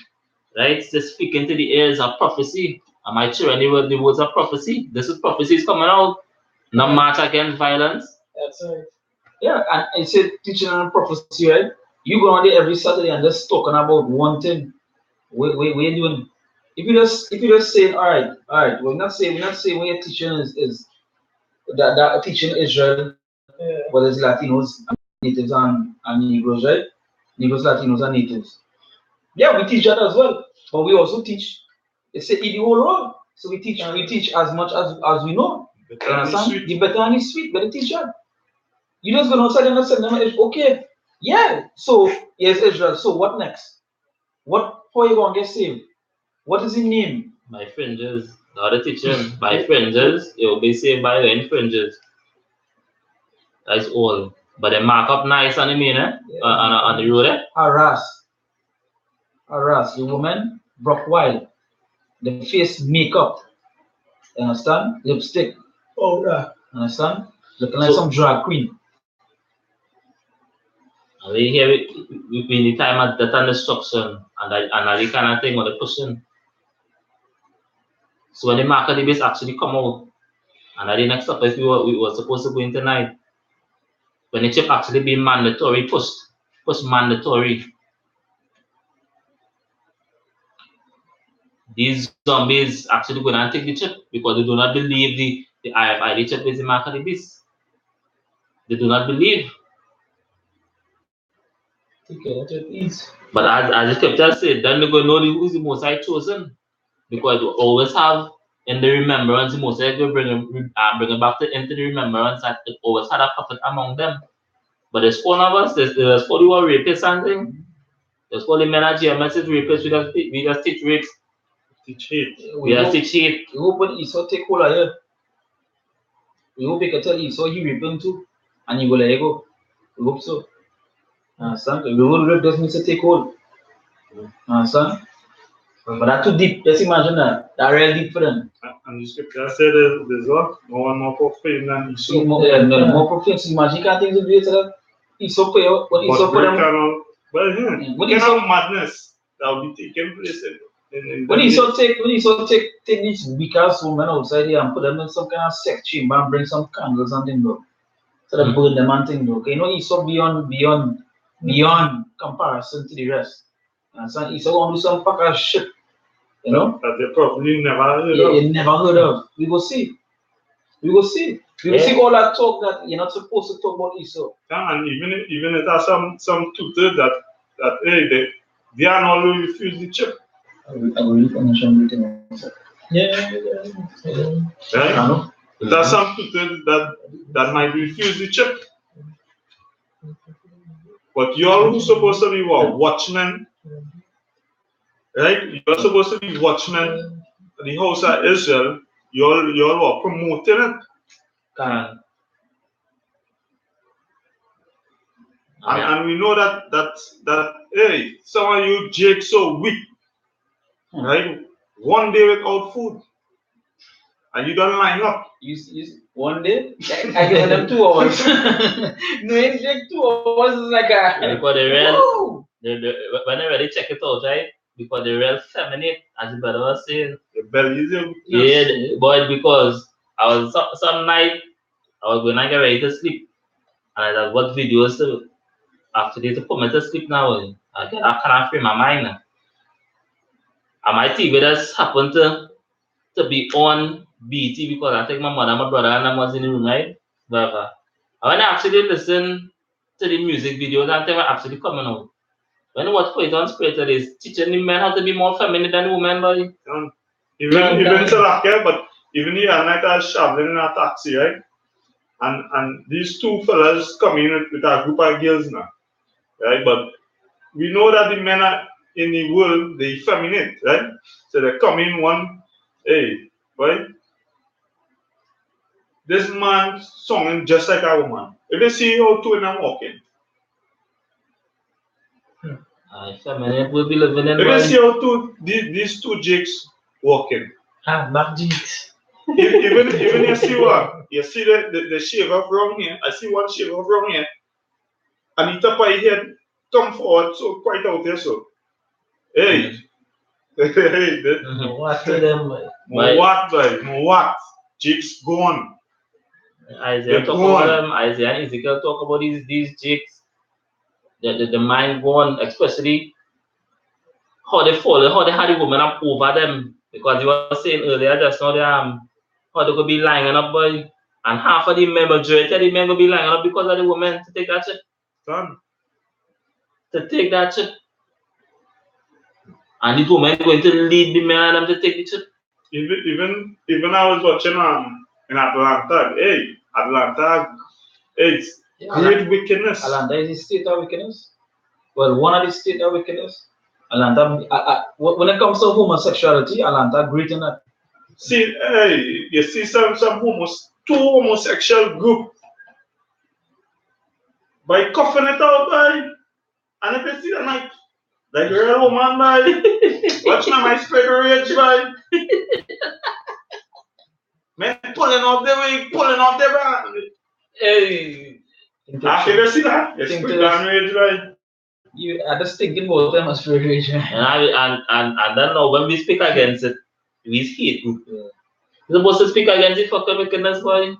right? It's just speaking to the ears of prophecy. Am I sure any word the words of prophecy? This is prophecy is coming out. No march against violence. That's right. Yeah, and I said teaching on prophecy, right? You go on there every Saturday and just talking about one thing. What you doing? If you just saying, all right, we're not saying what your teaching is that teaching Israel, whether it's Latinos, natives and Negroes, right? Negroes, Latinos, and natives. Yeah, we teach that as well, but we also teach. They say eat the whole road, so we teach as much as we know. You understand? The better and the sweet, better teach that. You just go outside and say, okay, yeah. So yes, Israel. So what next? How you gonna get saved? What is his name? By fringes. The other teaching, by fringes, you will be saved by your fringes. That's all. But they mark up nice on the mean, on the road, Harass the woman, broke wild. The face makeup. You understand? Lipstick. Oh, yeah. Understand? Looking like some drag queen. And we hear it in the time of death and destruction, and that kind of thing on the pushing. So when the mark of the beast actually come out, and that the next step if we were supposed to go in tonight, when the chip actually be mandatory, push mandatory. These zombies actually go and take the chip because they do not believe the RFID chip is the mark of the beast. They do not believe. But as the scripture said, then they're going to know who's the Most High chosen. Because we always have in the remembrance, the Most High will bring it back into the remembrance that it always had a prophet among them. But there's one of us, there's only one rapist and thing. There's only men at GMS rapists, we just teach rape. Teach hate. We just teach hate. We hope when Esau take hold of you. We hope he can tell Esau he raped him too. And he will let you go. We hope so. Son, the whole rape doesn't mean to take hold. Son. But that's too deep. Just imagine that. That's real deep for them. And the scripture said there's what? No one more profane than Esau. More profane. So imagine you can't think of it that Esau pay out. What Esau put them. But what kind of madness that will be taking place in when Esau take these weak ass women outside here and put them in some kind of sex chamber and bring some candles and things, bro. So they burn them and things, bro. Okay, you know Esau beyond comparison to the rest. And so Esau gonna do some fuck ass shit. You know? That they probably never heard of. You never heard of. We will see. We will see. We will see all that talk that you're not supposed to talk about Esau. Yeah, and even it has some tutor that hey they are not really refuse the chip. I will read on the Yeah. Right? It has some tutor that might refuse the chip. But you're who's supposed to be what? Watchmen. Right? You're supposed to be watchmen in the house of Israel. You're what? Promoting it. And we know that hey, some of you Jake so weak. Right? One day without food. And you don't line up. You one day? I give them 2 hours. No, it's like 2 hours is like a because the real when they really check it out, right? Because the real feminine, as the brother was saying. The belly is a yeah, but because I was some night I was going to get ready to sleep. And I watched videos to after they to put me to sleep now. I can't free my mind now. And my TV just happened to be on BT because I think my mother, my brother, and I was in the room, right? But when I actually listen to the music videos, I think I'm actually coming out. When you watch Put It On Spirit, it's teaching the men how to be more feminine than women, boy. Even so like that, but even the other night I was traveling in a taxi, right? And these 2 fellas come in with a group of girls now, right? But we know that the men are in the world, they feminine, right? So they come in one, hey, right? This man singing just like a woman. If they see how 2 of them walking. Feminine will be living in. If they see how these 2 jakes walking. Mark Jakes. Even you see what? You see the shave off wrong here. I see one shave off wrong here. And the top of his head come forward so quite out there so. Hey. What to them, boy? What? Jakes gone. Isaiah talk about them. Isaiah and Ezekiel talk about these jakes. The mind gone, especially how they fall, how they had the woman up over them. Because you were saying earlier just now how they could be lying up, boy. And half of the men, majority of the men will be lying up because of the women to take that shit. To take that shit. And these women going to lead the men and them to take the shit. Even I was watching in Atlanta. Hey, Atlanta, it's great wickedness. Atlanta is the state of wickedness. Well, one of the state of wickedness. Atlanta, when it comes to homosexuality, Atlanta great in that. See, hey, you see some 2 homosexual group by coughing it out, by, and if you see the night, like a real woman, by, watch my spread rage, by, men pulling off their brand. Hey, after you see that, you spread down rage, by. I just thinking about them as rage, and then now when we speak against it, we hate group. You're supposed to speak against it for wickedness, boy.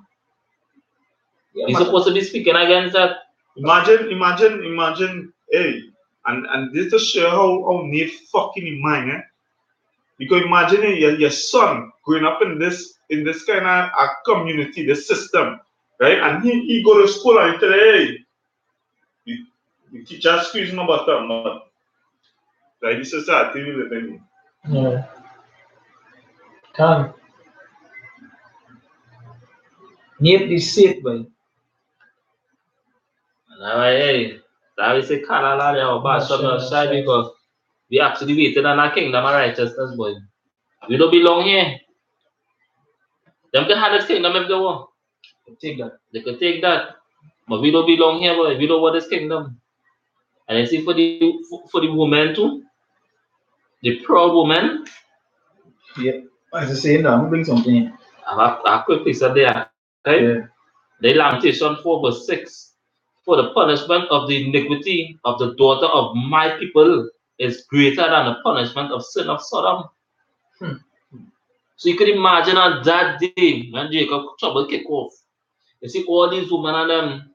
Yeah, you're supposed to be speaking against that. Imagine, hey, and this to show how neat fucking in mind, eh? Because imagine your son growing up in this in this kind of a community, the system, right? And he go to school and he tell, hey, the teacher squeeze my bottom, but like this society we live in. Yeah. Come. Need be safe, boy. Hey, that is a Kalala or Basham side because we actually waited on our kingdom of righteousness, boy. We don't belong here. Them can have this kingdom if they want. Take that. They could take that. But we don't belong here, boy. We don't want this kingdom. And I see for the woman too, the proud woman. Yeah. As I say, now I'm bring something in. I have a quick piece of there. Right? Yeah. The Lamentation 4 verse 6. For the punishment of the iniquity of the daughter of my people is greater than the punishment of sin of Sodom. So you could imagine on that day when Jacob trouble kick off. You see all these women and them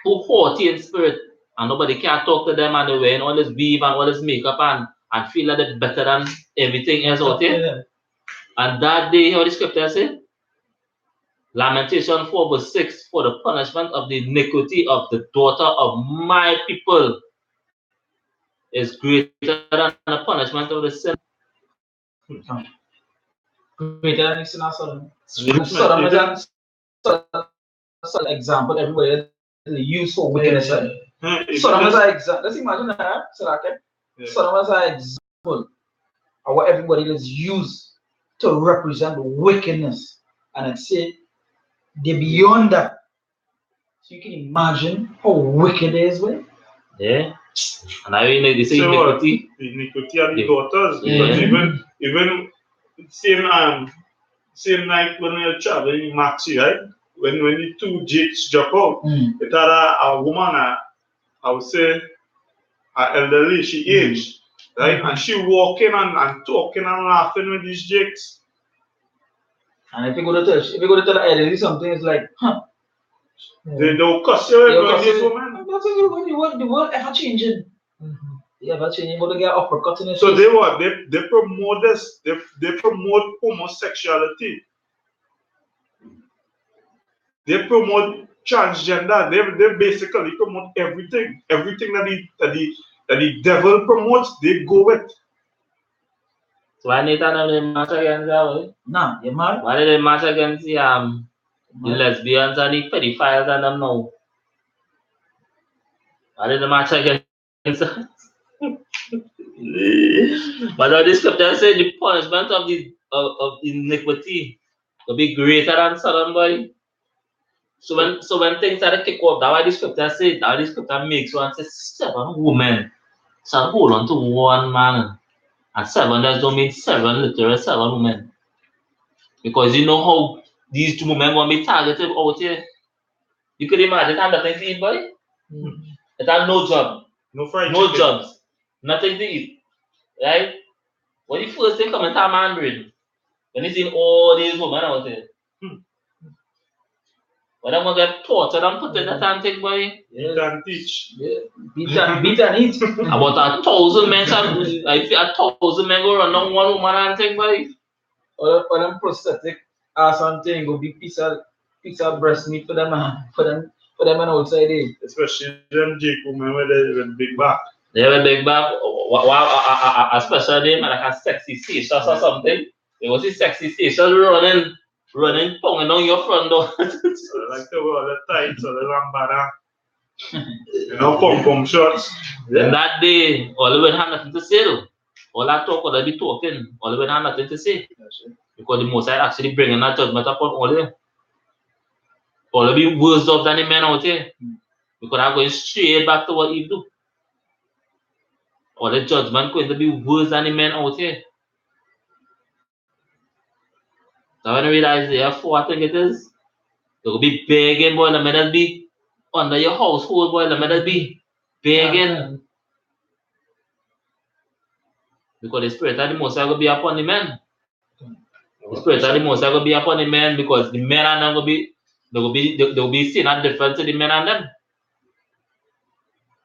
who haughty in spirit and nobody can talk to them and they're wearing all this weave and all this makeup and feel that they're better than everything else out there. And that day, how the scripture say? Lamentation 4 verse 6, for the punishment of the iniquity of the daughter of my people is greater than the punishment of the sin. Greater than the sin of Sodom. Sodom Sodom is an example everywhere they use for wickedness. Sodom is an example. Let's imagine that, Sodom is an example of what everybody is used to represent wickedness. And it say they're beyond that. So you can imagine how wicked it is, right? Yeah. And I mean, they say iniquity. The iniquity of the daughters. Because even same night when you're traveling in Maxi, right? When the two jakes drop out, it had a woman, I would say, elderly, she aged, right? And she walking and talking and laughing with these jakes. And if you go to tell the elderly something, it's like, huh? They don't cuss you when these women. That's the world ever changing. They ever changing, but they get uppercut in the So face. they what? They promote this. They promote homosexuality. They promote transgender. They basically promote everything. Everything that the devil promotes, they go with. So why need to march against that? Nah, you mad? Why did they march against the lesbians and the pedophiles and them now? Why did they march against that? But this scripture says the punishment of the iniquity will be greater than Sodom, boy. So when things are kick off, that's why the scripture says, that the scripture makes one say 7 women shall hold on to one man. And 7 does not mean 7 literal 7 women. Because you know how these 2 women going to be targeted out here. You could imagine I'm nothing to eat, boy. It had no job. No fried No chicken. jobs. Nothing to eat. Right? When the first thing come into our man brain, when you see all these women out there, when I'm going to get tortured and put in that and thing, boy. Eat and teach. Yeah. Beat and eat. About 1,000 men, I feel 1,000 men go run down one woman and thing, boy. Or them prosthetic or something go be piece of breast meat for them and outside it. Especially them Jake women with big back. They have a big back, especially them like a sexy station or something. They was a sexy station running, pounding on your front door. So they like to wear the tights or the lambada. Pom shots. Then that day, all the women had nothing to say though. All that talk, all they be talking, all the women had nothing to say. Because the Most High actually bringing that judgment upon all of them. All of be worse off than the men out here. Because I'm going straight back to what you do. All the judgment going to be worse than the men out here. So when you read Isaiah 4, I think it is, they will be begging, boy, the men will be under your household, boy, the men will be begging. Because the Spirit of the Most High will be upon the men. The Spirit of the Most High will be upon the men because the men are not going to be, they will be seeing a difference to the men and them.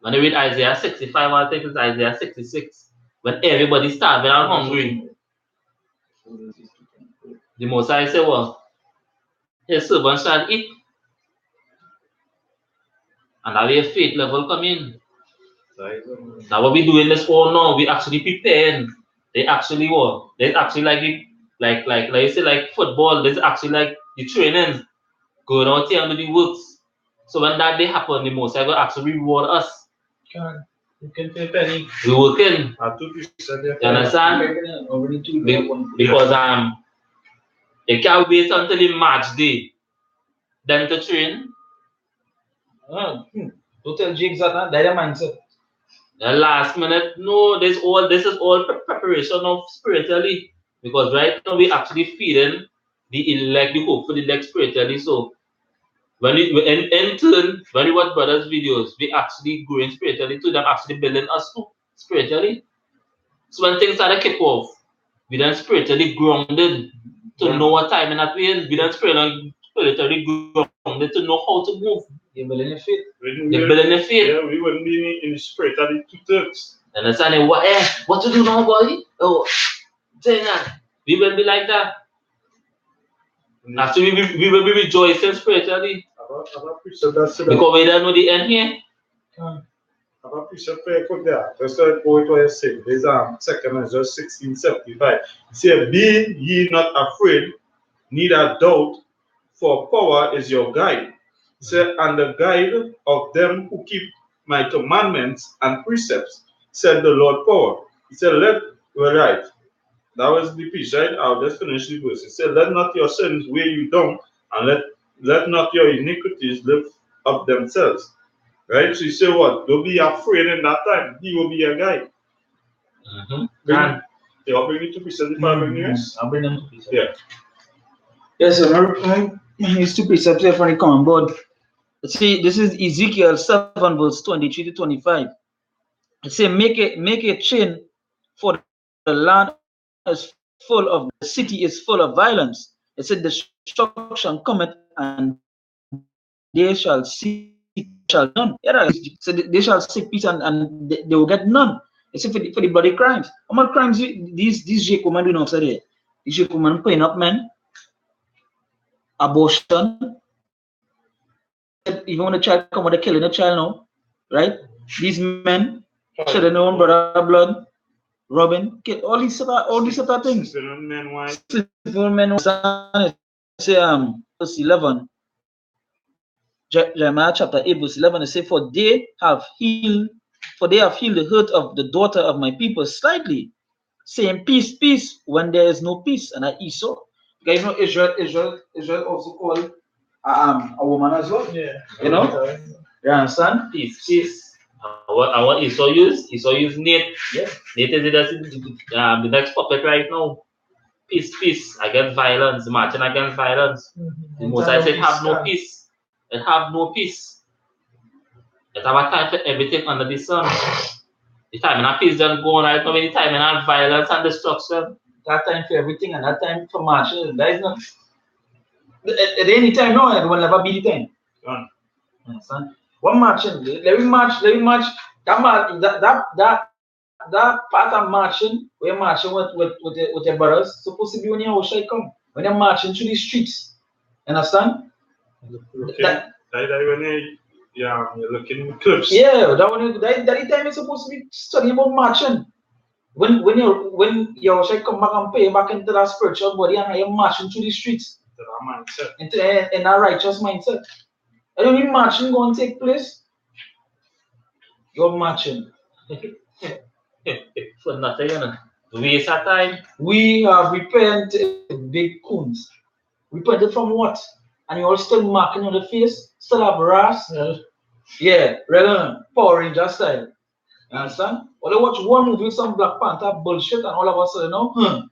When you read Isaiah 65, I think it's Isaiah 66, when everybody's starving and hungry. The Most High said, well, his servants shall eat. And that way faith level come in. Now what we doing this for now, we actually preparing. They actually what? They actually like you say like football, there's actually like the training going out here and do the works. So when that day happen, the Most High will actually reward us. You can pay penny. We working. You You understand? Because you can't wait until the match day then to train. Don't tell Jakes that, that's their mindset. The last minute, no, this is all preparation of spiritually. Because right now we actually feeding the elect, the hope for the elect spiritually. So when we in turn, when we watch brothers' videos, we actually growing spiritually to them, actually building us too spiritually. So when things start to kick off, we then spiritually grounded to know what time and that we in. We then spiritually grounded to know how to move. You're building your faith. You're building your faith. Yeah, we wouldn't be in the spiritually 2/3. Understanding what to do now, boy? Oh, saying that. We will be like that. Actually, we will be rejoicing spiritually. Because we don't know the end here. About precept prayer put there. That's what what you saying. There's 2 Ezra 16:75. It says, "Be ye not afraid, neither doubt, for power is your guide. Say, and the guide of them who keep my commandments and precepts, said the Lord power." He said, right. That was the piece, right? I'll just finish the verse. It said, "Let not your sins weigh you down, and let not your iniquities lift up themselves." Right? So you say what? Don't be afraid in that time. He will be your guide. I'll bring you to precept if I bring you. I'll bring them to precept. Yeah. Yes, sir. These two precepts here for the common board. See, this is Ezekiel 7, verse 23 to 25. It says, make a chain, for the land is full of, the city is full of violence. It said, destruction cometh, and they shall seek none. Yeah, so they shall seek peace, and they will get none. Except for the bloody crimes. How much crimes these Jake women doing outside here? These Jake women paying up men, abortion, even when a child come with a killing a child now, right? These men shedding their own brother blood, robbing, all these sort of things. Men, say verse 11. Jeremiah chapter 8, verse 11, it says, for they have healed the hurt of the daughter of my people slightly, saying peace, peace, when there is no peace. And Esau, because you know Israel also called a woman as well. Yeah. You know? You understand? Peace, peace. What Esau use? Esau use Nate. Yeah. Nate is the next puppet right now. Peace, peace against violence, marching against violence. The Most High said, have no peace. And have no peace. It have a time for everything under the sun. The time in peace don't go on right now, the time in violence and destruction. That time for everything and that time for marching. That is not at any time, no, it will never be the time. Understand? One marching, let me march. That part of marching, we're marching with your brothers, supposed to be when your house come. When you're marching through the streets. Understand? That when you're looking in the clips. Yeah, that time you're supposed to be studying about marching. When your house come back and pay back into that spiritual body and you're marching through the streets. Into that mindset. In that righteous mindset. And when you marching going to take place, you're marching. For nothing, you know. Waste of time. We have repented big coons. Repented from what? And you're still marking on the face, still have brass. Yeah, regular Power Ranger style. You understand? Or they watch one movie with some Black Panther bullshit and all of a sudden,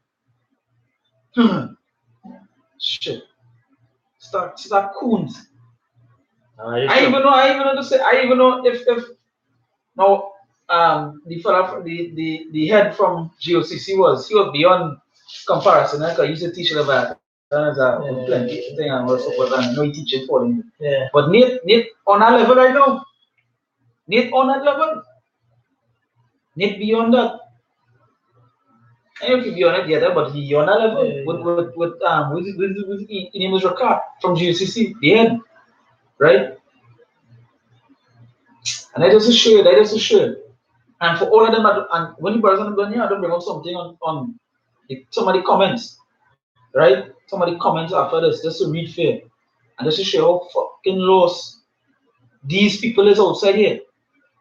shit. Start coons. I even know if now the fella the head from GOCC was beyond comparison. I used to teach about plenty thing and also was no teaching for him. Yeah. But Nate on that level right now. Nate on that level. Nate beyond that. And if you on it, yeah, but he on that level Yeah, with his name was Ricard from GUCC, the head, right? And that just show, that just show. And for all of them, and when the brothers are done here, I don't bring up something on some of the comments, right? Some of the comments after this, just to read fair. And just to show how fucking lost these people is outside here.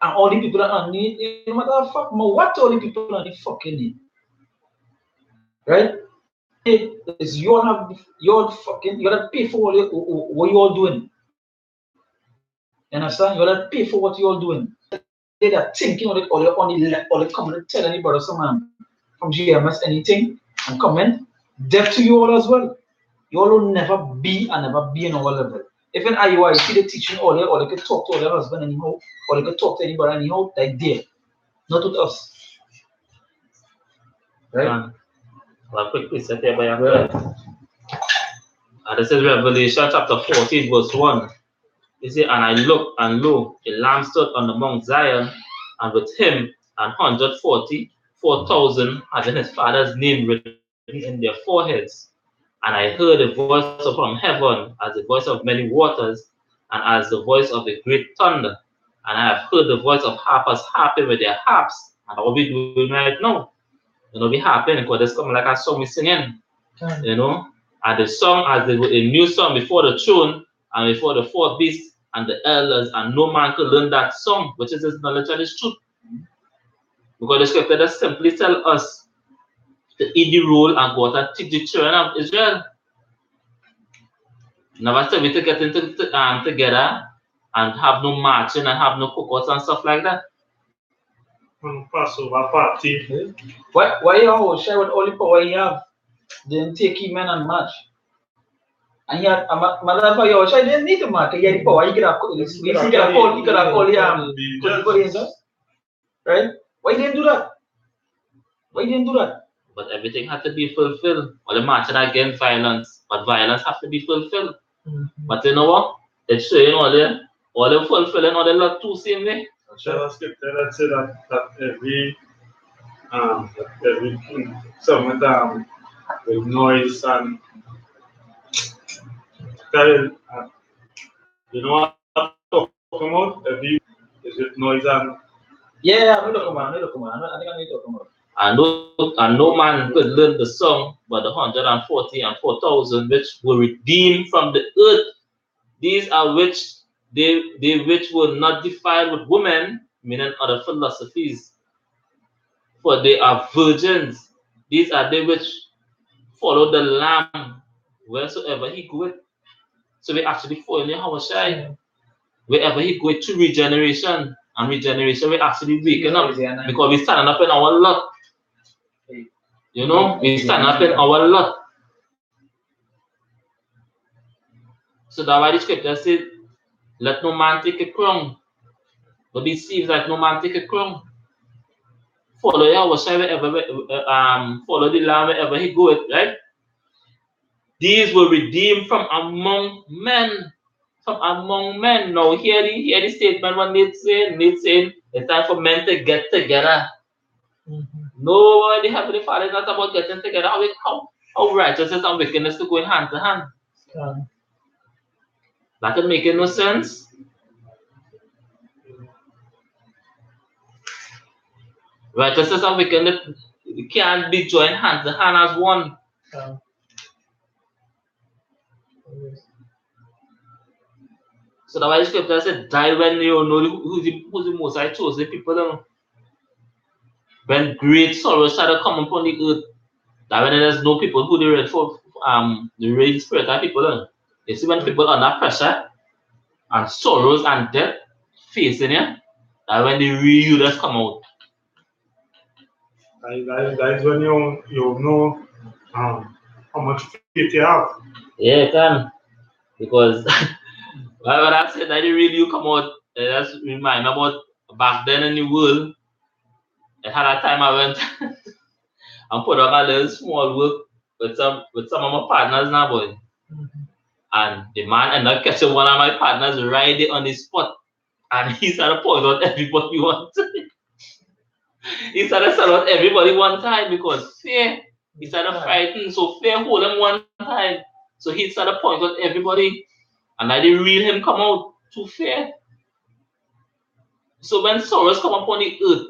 And all the people that are need, no matter how fuck what all the people are fucking need. Right? Is you all have you fucking you gotta pay for what you all doing. You understand? You gotta pay for what you all doing. They are thinking or they come and tell any brother some man from GMS anything and comment. Deaf to you all as well. You all will never be and never be in our level. If an IUI see the teaching all or they could talk to their husband anyhow, or they could talk to anybody anyhow, like there. Not with us. Right? Well, quick precept here by your this is Revelation chapter 14, verse 1. You see, and I looked, and lo, a lamb stood on the Mount Zion, and with him 144,000 having his father's name written in their foreheads. And I heard a voice from heaven as the voice of many waters, and as the voice of a great thunder. And I have heard the voice of harpers harping with their harps. And what we doing right now? You know, we harping because it's coming like a song we singing. You know, and the song as a new song before the throne and before the four beasts and the elders, and no man could learn that song, which is his knowledge and his truth. Because the scripture just simply tell us to eat the rule and go out and teach the children of Israel. Never tell me to get into together and have no marching and have no cookouts and stuff like that. Passover party. Why you all share with all the power you have? Then take him man and match. And yet, Malafa, you also didn't need to mark. He had the power. He could have called right? Why didn't do that? Why didn't do that? But everything had to be fulfilled. All the marching against violence, but violence has to be fulfilled. But you know what? It's showing all the fulfilling all the lot too same way. Shall I scripture that say that every some of them with noise and you know what I'm talking about? Every is with noise and yeah, I know I think I need to come out. And no man could learn the song but the 140 and 4,000 which were redeemed from the earth. These are which they which were not defiled with women, meaning other philosophies. For they are virgins. These are they which follow the Lamb wheresoever he goeth. So we actually following Yahushua wherever he goeth to regeneration. And regeneration, we actually waking up because we standing up in our lot. You know, we stand up in our lot. So that's why the scripture said, let no man take a crown. But it seems like no man take a crown. Follow Yahushua wherever, follow the Lamb wherever he goeth, right? These were redeemed from among men. From among men. Now hear the statement when they saying it's time for men to get together. No, the Heavenly Father is not about getting together. How righteousness and wickedness to go in hand to hand. That can make no sense. Righteousness and wickedness can't be joined hand to hand as one. So that's why the scripture said, die when you know who's the most I chose the people. Don't. When great sorrow shall come upon the earth, that when there's no people who they read for the rain spirit of people. Don't. You see when people are under pressure and sorrows and death facing you, that when the real you just come out. That is when you know how much faith you have. Yeah, you can. Because when I said that the real you come out, that's remind me about back then in the world. I had a time I went and put up a little small work with some of my partners now, boy. And the man ended up catching one of my partners right there on the spot. And he started pointing out everybody wants. He started sell out everybody one time because fear. He started fighting, so fear hold him one time. So he started point out everybody, and I didn't real him come out to fear. So when sorrows come upon the earth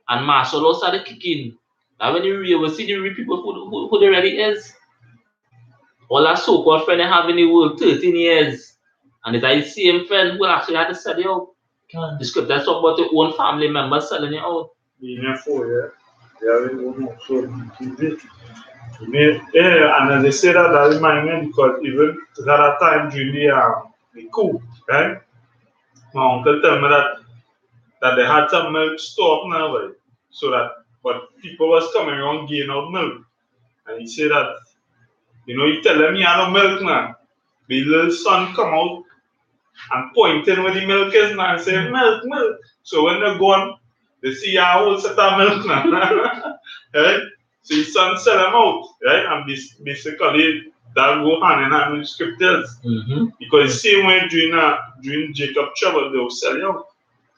and martial law started kicking, now when you real will see the real people who they really is. All that so-called friend they have in the world 13 years, and it's the same friend who actually had to sell you out. The scripture talk about your own family members selling you out. Yeah, and as I say that reminds me because even that time during the coup, right? My uncle told me that they had some milk store up now, right? So that but people was coming around getting out milk. And he said that, you tell them you have no milk now. The little son come out and pointing where the milk is now and say, milk, milk. So when they go on, they see a whole set of milk now. Right? So his son sell them out, right? And basically that go hand in hand with scriptures. Because same way during Jacob trouble, they will sell you out.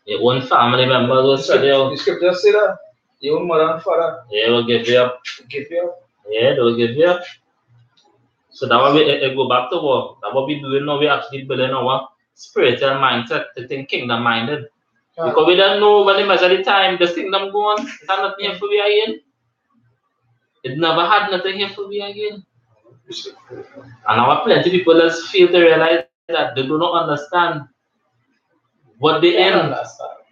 Your own family members will sell you out. The scriptures say that. Your own mother and father. Yeah, will give you up. Give you up. Yeah, they will give you up. So that will be go back to what? That what we doing now, we actually building our spiritual mindset to think kingdom minded. Because we don't know when the measure the time the kingdom go on, it's not here for we again. It never had nothing here for we again. And our plenty people just fail to realize that they do not understand what they in.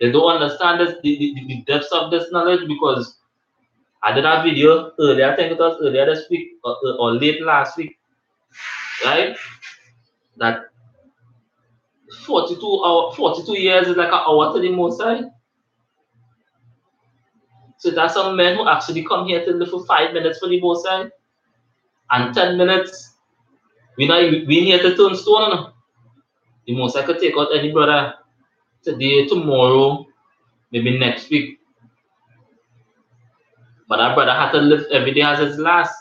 They don't understand the depths of this knowledge because I did a video earlier, I think it was earlier this week or late last week, right? That 42 years is like an hour to the most high. So there's some men who actually come here to live for 5 minutes for the most high. And 10 minutes, we here to turn stone. No? The most high could take out any brother today, tomorrow, maybe next week. But that brother had to live every day as his last.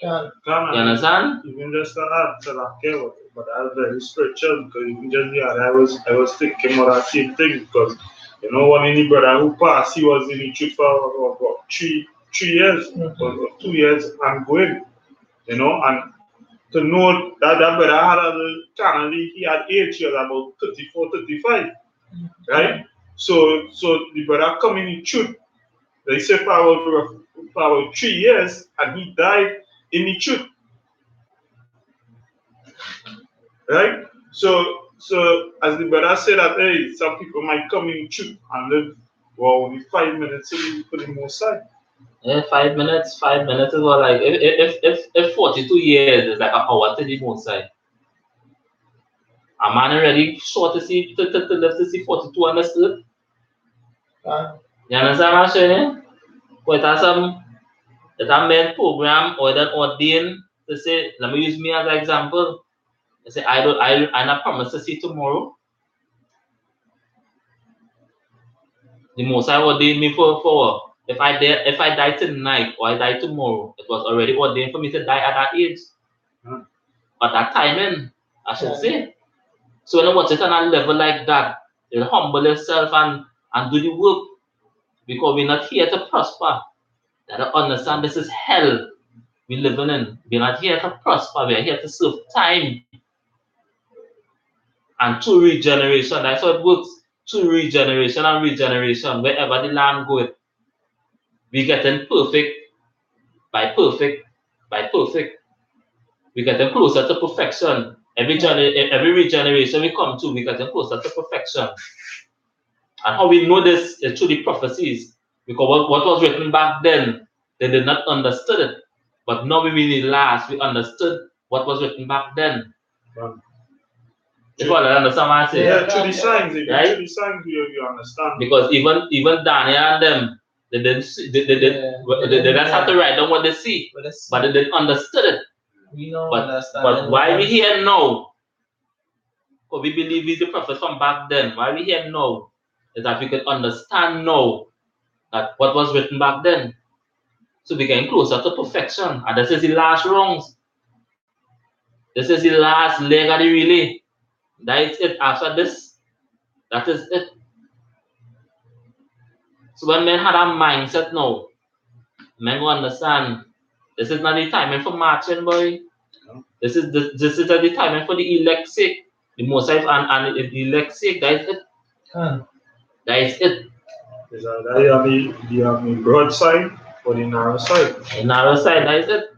You understand? Even just to add to that, but I was very spiritual because even just I was thinking about that same thing because one any brother who passed, he was in the church for about 3 years or 2 years and going, and to know that brother had a channel, he had age, he was about 34, 35, right? So the brother come in the church, they say for about 3 years, and he died in the church. Right? So as the brother said that, hey, some people might come in church and live only 5 minutes for the most side. Yeah, 5 minutes is what like if 42 years is like an hour to the most side. A man already short to see to live to see 42 on this earth. You understand what I'm saying? But it's a main program or that ordained to say, let me use me as an example. I say I not promise to see tomorrow. The most I ordained me for if I die tonight or I die tomorrow, it was already ordained for me to die at that age. At that timing, I should say. So when I watch it on a level like that, you humble yourself and do the work. Because we're not here to prosper. That I understand this is hell we're living in. We're not here to prosper, we're here to serve time. And through regeneration, that's how it works. Through regeneration and regeneration, wherever the land goes, we getting perfect by perfect by perfect. We getting closer to perfection. Every regeneration we come to, we getting closer to perfection. And how we know this is through the prophecies. Because what was written back then, they did not understood it. But now we really last, we understood what was written back then. You understand what I say? Yeah, through the signs, right? Through the signs you understand. Because even Daniel and them, they just have to write down what they see, but they didn't understood it. We don't understand. But why we here now? Because we believe he's the prophet from back then. Why we here now is that we can understand now that what was written back then. So we getting closer to perfection. And this is the last rungs. This is the last leg of the relay. That is it. After this, that is it. So when men had a mindset now, men will understand this is not the timing for marching, boy. This is the timing for the elect sake. The Most High and the elect sake, that is it. That is it. Is that the broad side or the narrow side? The narrow side, that is it.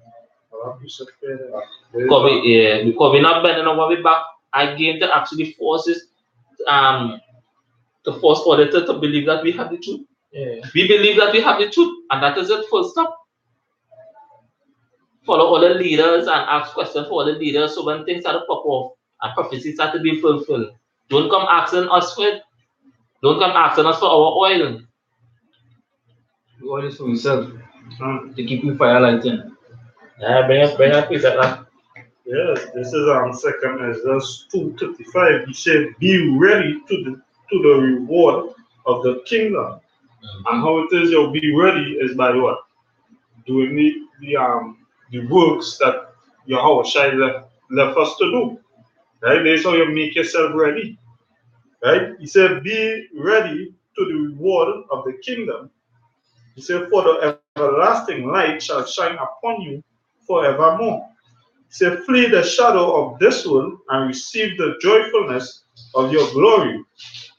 Because we're not bending our way back again to actually force auditor to believe that we have the truth. Yeah. We believe that we have the truth, and that is it, full stop. Follow all the leaders and ask questions for all the leaders, so when things start to pop off and prophecies start to be fulfilled, don't come asking us for it. Don't come asking us for our oil. The oil is for himself to keep you fire lighting. Bring up with that. Yes, this is second Ezra 2:35. He said, "Be ready to the reward of the kingdom." And how it is you'll be ready is by what? Doing the works that Yahweh left us to do. Right? That's how you make yourself ready. Right? He said, "Be ready to the reward of the kingdom." He said, "For the everlasting light shall shine upon you forevermore." He said, "Flee the shadow of this world and receive the joyfulness of your glory."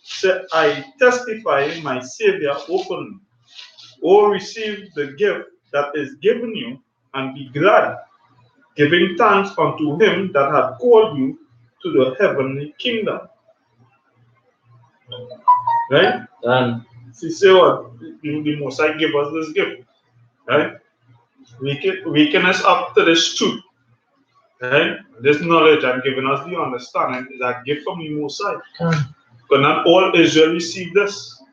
He said, "I testify my Savior openly. Oh, receive the gift that is given you and be glad, giving thanks unto him that hath called you to the heavenly kingdom." Right? And See, say what? The Most High give us this gift. Right? Waking us up to this truth. Right? This knowledge and giving us the understanding is a gift from the Most High. But not all Israel receive this.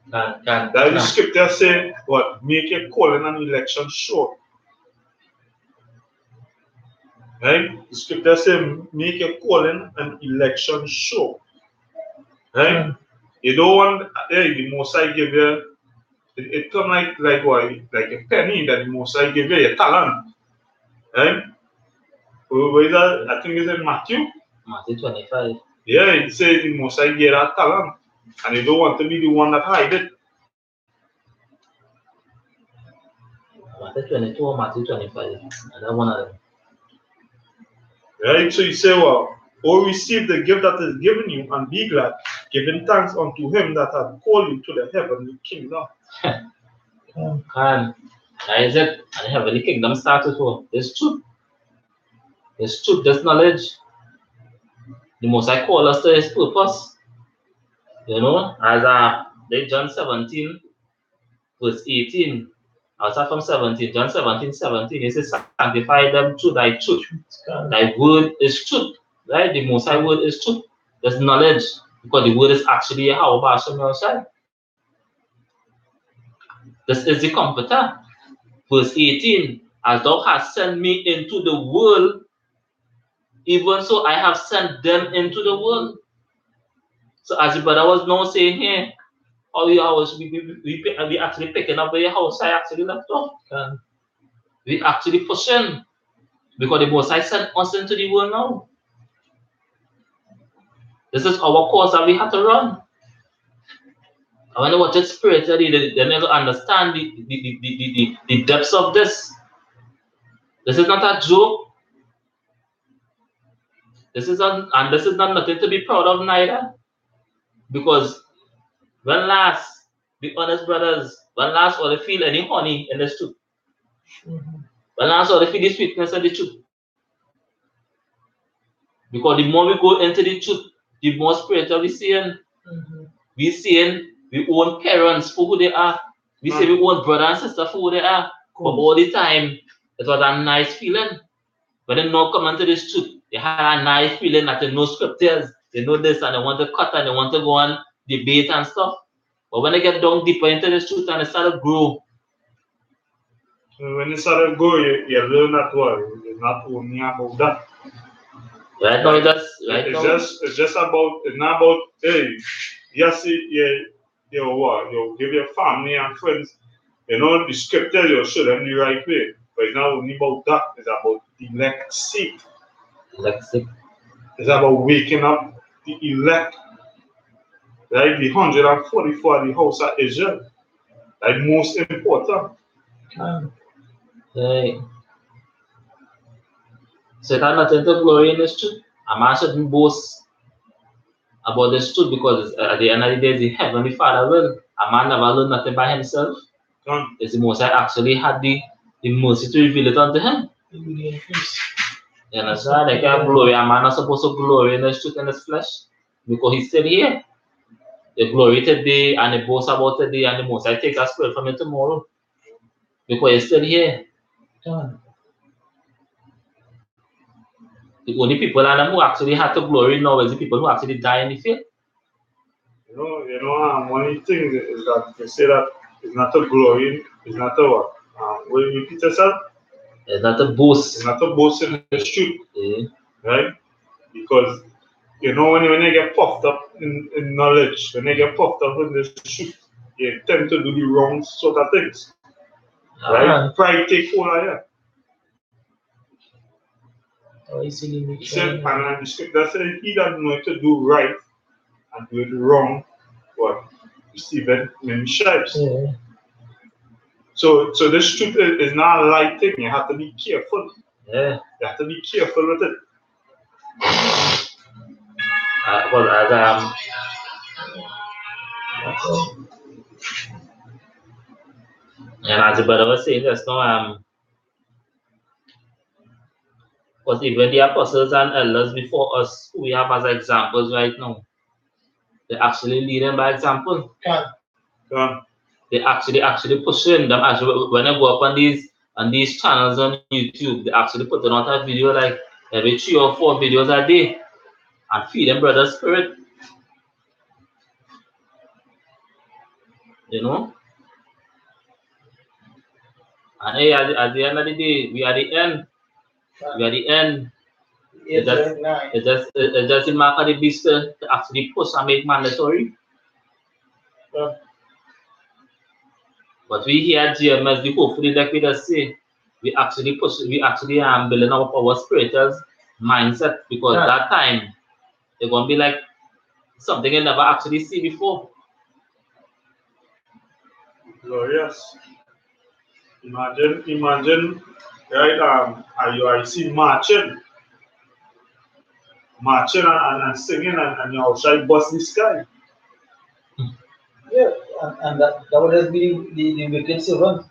That the scripture say what? Make your calling and election sure. Right? The scripture say make your calling and election sure. Right? You don't want the Most High give you it come like what? Like a penny that the Most High give you a talent. Right? Where is that? I think it's in Matthew 25. Yeah, it says the Most High gave that talent. And you don't want to be the one that hide it. Matthew 22 or Matthew 25. Another one of them. Right? So you say, well, "Oh, receive the gift that is given you and be glad, giving thanks unto him that hath called you to the heavenly kingdom." And that is it. And the heavenly kingdom starts with what? There's truth. There's truth, there's knowledge. The Most High call us to his purpose. You know, as John 17, verse 18. I'll start from 17. John 17:17. It says, "Sanctify them through thy truth. Thy word is truth." Right? The Most High word is truth. There's knowledge. Because the word is actually Yahweh B'Hashem Yahushai. This is the comforter. Verse 18. "As thou hast sent me into the world, even so I have sent them into the world." So as the brother was now saying here, we actually picking up where Yahushai actually left off. We actually pushing. Because the Most High sent us into the world now. This is our course that we have to run. I wonder what the spiritually they never understand the depths of this. This is not a joke. This is not nothing to be proud of neither. Because when last, be honest brothers, when last all they feel any honey in this truth? When last all they feel the sweetness of the truth? Because the more we go into the truth, the more spiritual we seeing. We seeing we own parents for who they are. We say we own brother and sister for who they are. But all the time, it was a nice feeling. When they now come into this truth, they had a nice feeling that they know scriptures, they know this, and they want to cut and they want to go on debate and stuff. But when they get down deeper into this truth and they start to grow, when you start to go, you learn that what? It's not only about that. Right now, it's just about, it's not about, hey, yes, you give your family and friends, you know, the scripture, you show them the right way. But it's not only about that, it's about the elect seek. It's about waking up the elect. like the 144 the house of Israel, like most important. Right. So it had nothing to glory in this truth. A man shouldn't boast about this truth because at the end of the day, the Heavenly Father will. A man never learned nothing by himself. It's the Most High actually had the mercy to reveal it unto him. You understand? Like a glory, a man not supposed to glory in the truth in his flesh because he's still here. The glory today and the boast about today and the Most High take a spirit from you tomorrow because he's still here. The only people who actually had to glory now is the people who actually die in the faith. One of the things is that they say that it's not a glory, it's not a what? Will you repeat yourself? It's not a boast. It's not a boast in the truth. Yeah. Right? Because when they get puffed up in knowledge, when they get puffed up in the truth, they tend to do the wrong sort of things. Right? Pride take hold of you. And the scripture says he that knows to do right and do it wrong, what? Receive many stripes. Yeah. So this truth is not a light thing. You have to be careful. Yeah. You have to be careful with it. Well, as and as the brother was saying just now, because even the apostles and elders before us, who we have as examples right now, they actually leading by example. They actually pushing them. Actually, when I go up on these channels on YouTube, they actually put out a video like every 3 or 4 videos a day and feed them brother's spirit. And hey, at the end of the day, we are the end. We are the end. It just a mark of the beast to actually push and make mandatory. But we here at GMS, we hopefully, like we just say, we actually building up our spiritual mindset because that time they're gonna be like something you never actually see before. Glorious. Imagine, right? I see marching and singing and you're outside bust the sky. Yeah, and that would just be the wicked servant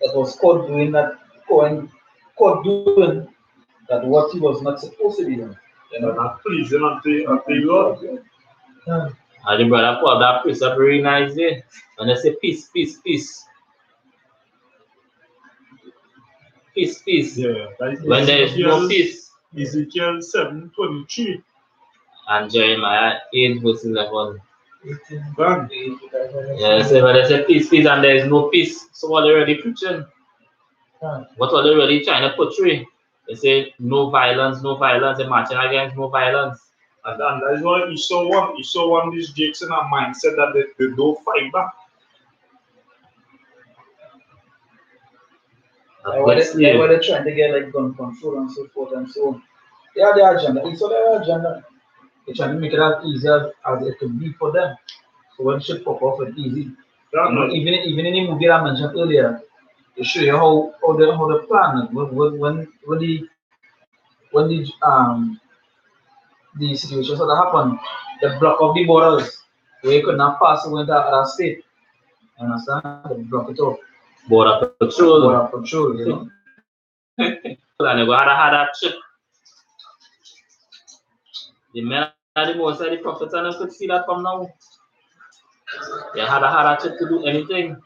that was caught doing that, caught doing that what he was not supposed to be doing. Not pleasing unto the Lord. Yeah. And the brother put that precept very nice there. And they say peace, peace, peace. Peace, peace. Yeah. When there is no peace. Ezekiel 7:23. And Jeremiah 8 verse 11. Done. Yeah, so when they say peace, peace, and there is no peace, so what are they really preaching? What are they really trying to portray? They say no violence, they're marching against no violence. And that's why he saw one of these jakes in our mindset that they don't fight back. That's why they're trying to get like gun control and so forth and so on. They are their agenda. It's all their agenda. They're trying to make it as easy as it could be for them. So when shit pop off, it's easy. Even in the movie I mentioned earlier, they show you how the plan when the situation sort of happened, the block of the borders where you could not pass away into other state. You understand? They block it off. Border patrol. And they gotta have that chip. The men are the most of the prophets and they could see that from now. They had that chip to do anything.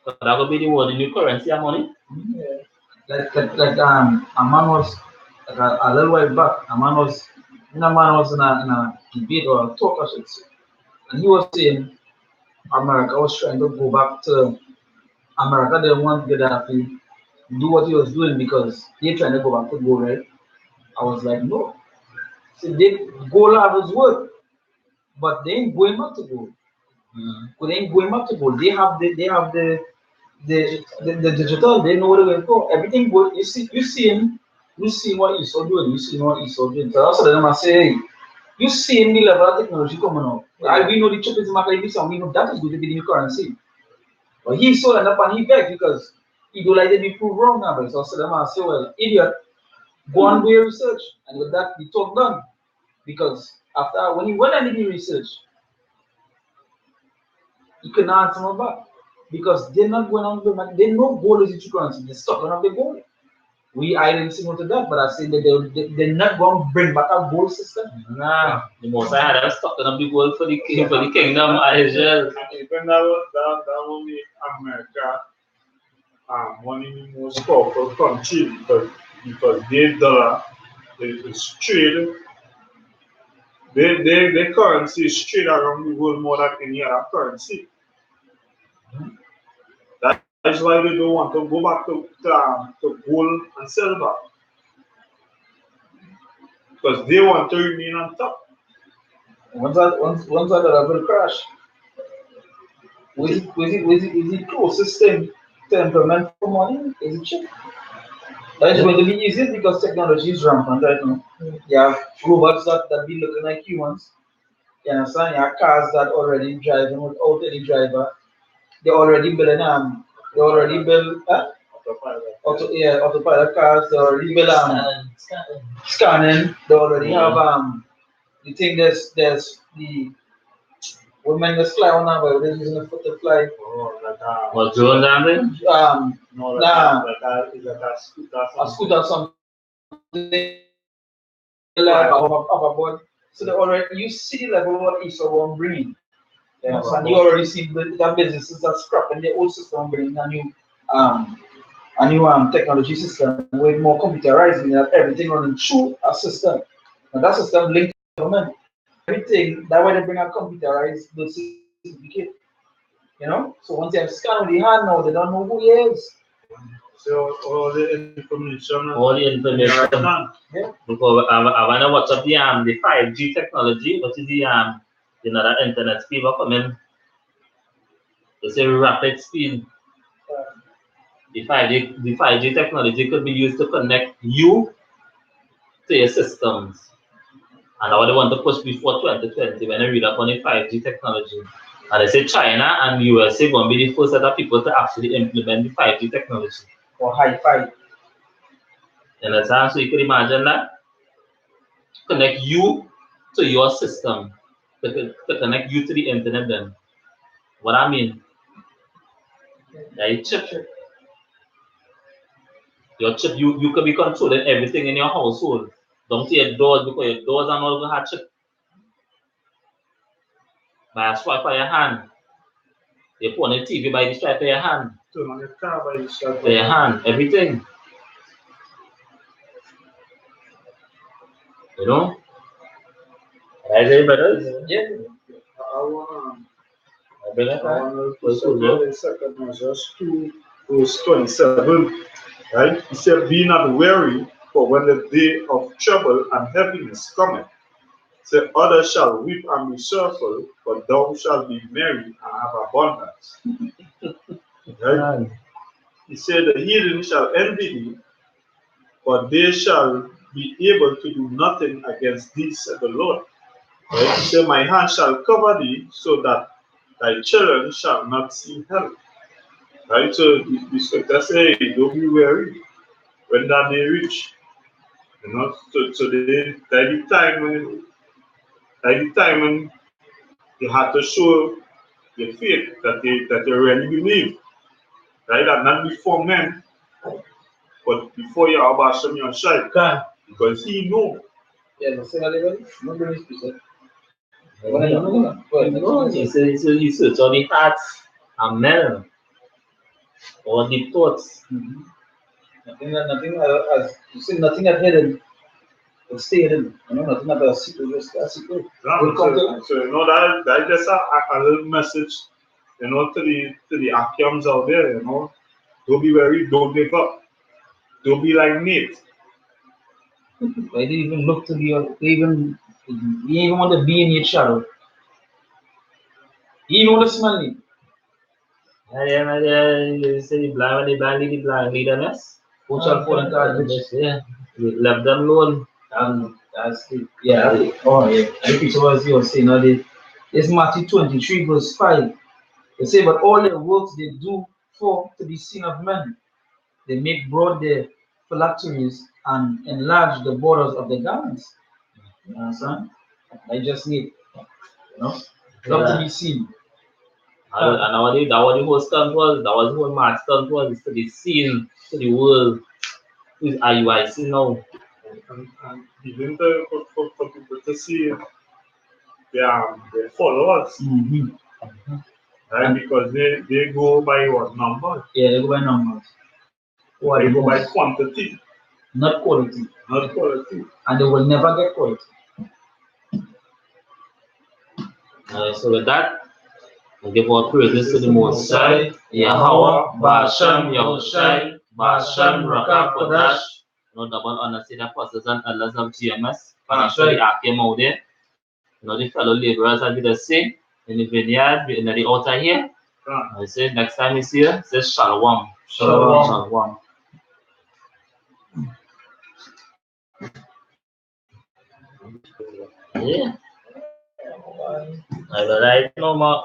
So that would be the word, the new currency of money. Yeah. Like a man was like a little while back, a man was in a debate or a talk, I should say. And he was saying America was trying to go back to America. They want Gaddafi do what he was doing because they're trying to go back to gold, right? I was like, no. See, gold have his work, but they ain't going back to gold. They ain't going back to gold. They have the digital. They know where to go. Everything good. You see him You see what Esau doing, you see what Esau doing. So that's what them I say, hey, you see in the level of technology coming out. And we know the chip is making and we know that is going to be the new currency. But he saw that up and he begged because he don't like to be proved wrong now. So them I say, well, idiot, go and do your research. And with that, the talk done. Because after when he went and did the research, he couldn't answer him back. Because they're not going on the they know gold is the true currency. They're stuck on the gold. I didn't see to that, but I said that they're not going to bring back a gold system. Nah, the most I had stuck in a big gold for the kingdom as well. Even that will make America one of the most powerful countries because their dollar is trade. Their currency is trade around the world more than any other currency. That's why they don't want to go back to gold and silver. Because they want to remain on top. Once that will crash, is the closest thing to implement for money is a chip. That is going to be easier because technology is rampant right now. You have robots that be looking like humans. You understand? You have cars that already driving without any driver. They already build autopilot cars. They already build scanning. They already have the thing there's the women that fly on now, but they're using the foot to fly. What drone landing? No, Nah. is like a scooter. A scooter something like hoverboard. So they already you see the level of what Esau won't bring. Yeah, so you already see that businesses that scrapping the old system bringing a new technology system with more computerizing that everything running through a system. And that system linked to the government. Everything that way they bring a computerized the certificate. You know? So once they have scanned with the hand now, they don't know who he is. So all the information. Yeah. Because I wonder what's up the 5G technology, what is the that internet speed coming? It's a rapid speed. The 5G technology could be used to connect you to your systems. And I would want to push before 2020 when I read up on the 5G technology. And they say China and USA going to be the first set of people to actually implement the 5G technology. Or hi-fi. You understand? So you can imagine that. Connect you to your system. To connect you to the internet then. What I mean? Your chip. Your chip, you can be controlling everything in your household. Don't see your doors because your doors are not going to have chip. By a swipe of your hand. You put on the TV by the swipe of your hand. Turn on your car by the swipe By your hand, everything. You know? Right there, brothers? Yeah. I want to the second verse 2 verse 27. Right? He said, be not weary, for when the day of trouble and heaviness cometh, say others shall weep and be sorrowful, but thou shalt be merry and have abundance. Right? He said, the heathen shall envy thee, but they shall be able to do nothing against thee, said the Lord. Right? He said, my hand shall cover thee, so that thy children shall not see hell. Right? So the scripture says, don't be weary when that day reach. You know, so they the time when you had to show your faith that you really believe. Right? And not before men, but before your Abba Shem Yashai. Because he know. Yeah, no sé, vale. No me He search all the hearts and men, all the thoughts. Nothing as you see, nothing that hidden will stay hidden. You know, nothing that is secret, just a secret. So you know that just a little message, you know, to the Akiams out there, you know. Don't be worried, don't give up. Don't be like Nate. They didn't even look to the you even want to be in your shadow. You even want to smell it. You say the blind when the blind lead the blind lead us. Who shall fall into our ditch? Yeah. We left them alone. That's it. Yeah. Oh, yeah. I think it was you were saying, it's Matthew 23, verse 5. They say, but all the works they do for to be seen of men, they make broad their phylacteries and enlarge the borders of the garments. You understand? I just need, love to be seen. And nowadays, that was the whole stunt was. That was the whole match stunt was. It's to be seen to the world. Who's IUIC now? And even for people to see their followers, right? Because they go by what numbers? Yeah, they go by numbers. They go by quantity, not quality. not quality. And they will never get quality. So with that, we give our praises to the Most High, Yahweh, Ba'ashem, Yahushai, Ba'ashem, Rakah, Kodash, double honor to the apostles and elders of GMS, financially active out there, the fellow laborers that did the same in the vineyard, in the altar here. I say next time you see you, say Shalom. Shalom. Shalom. Yeah. I will write no more.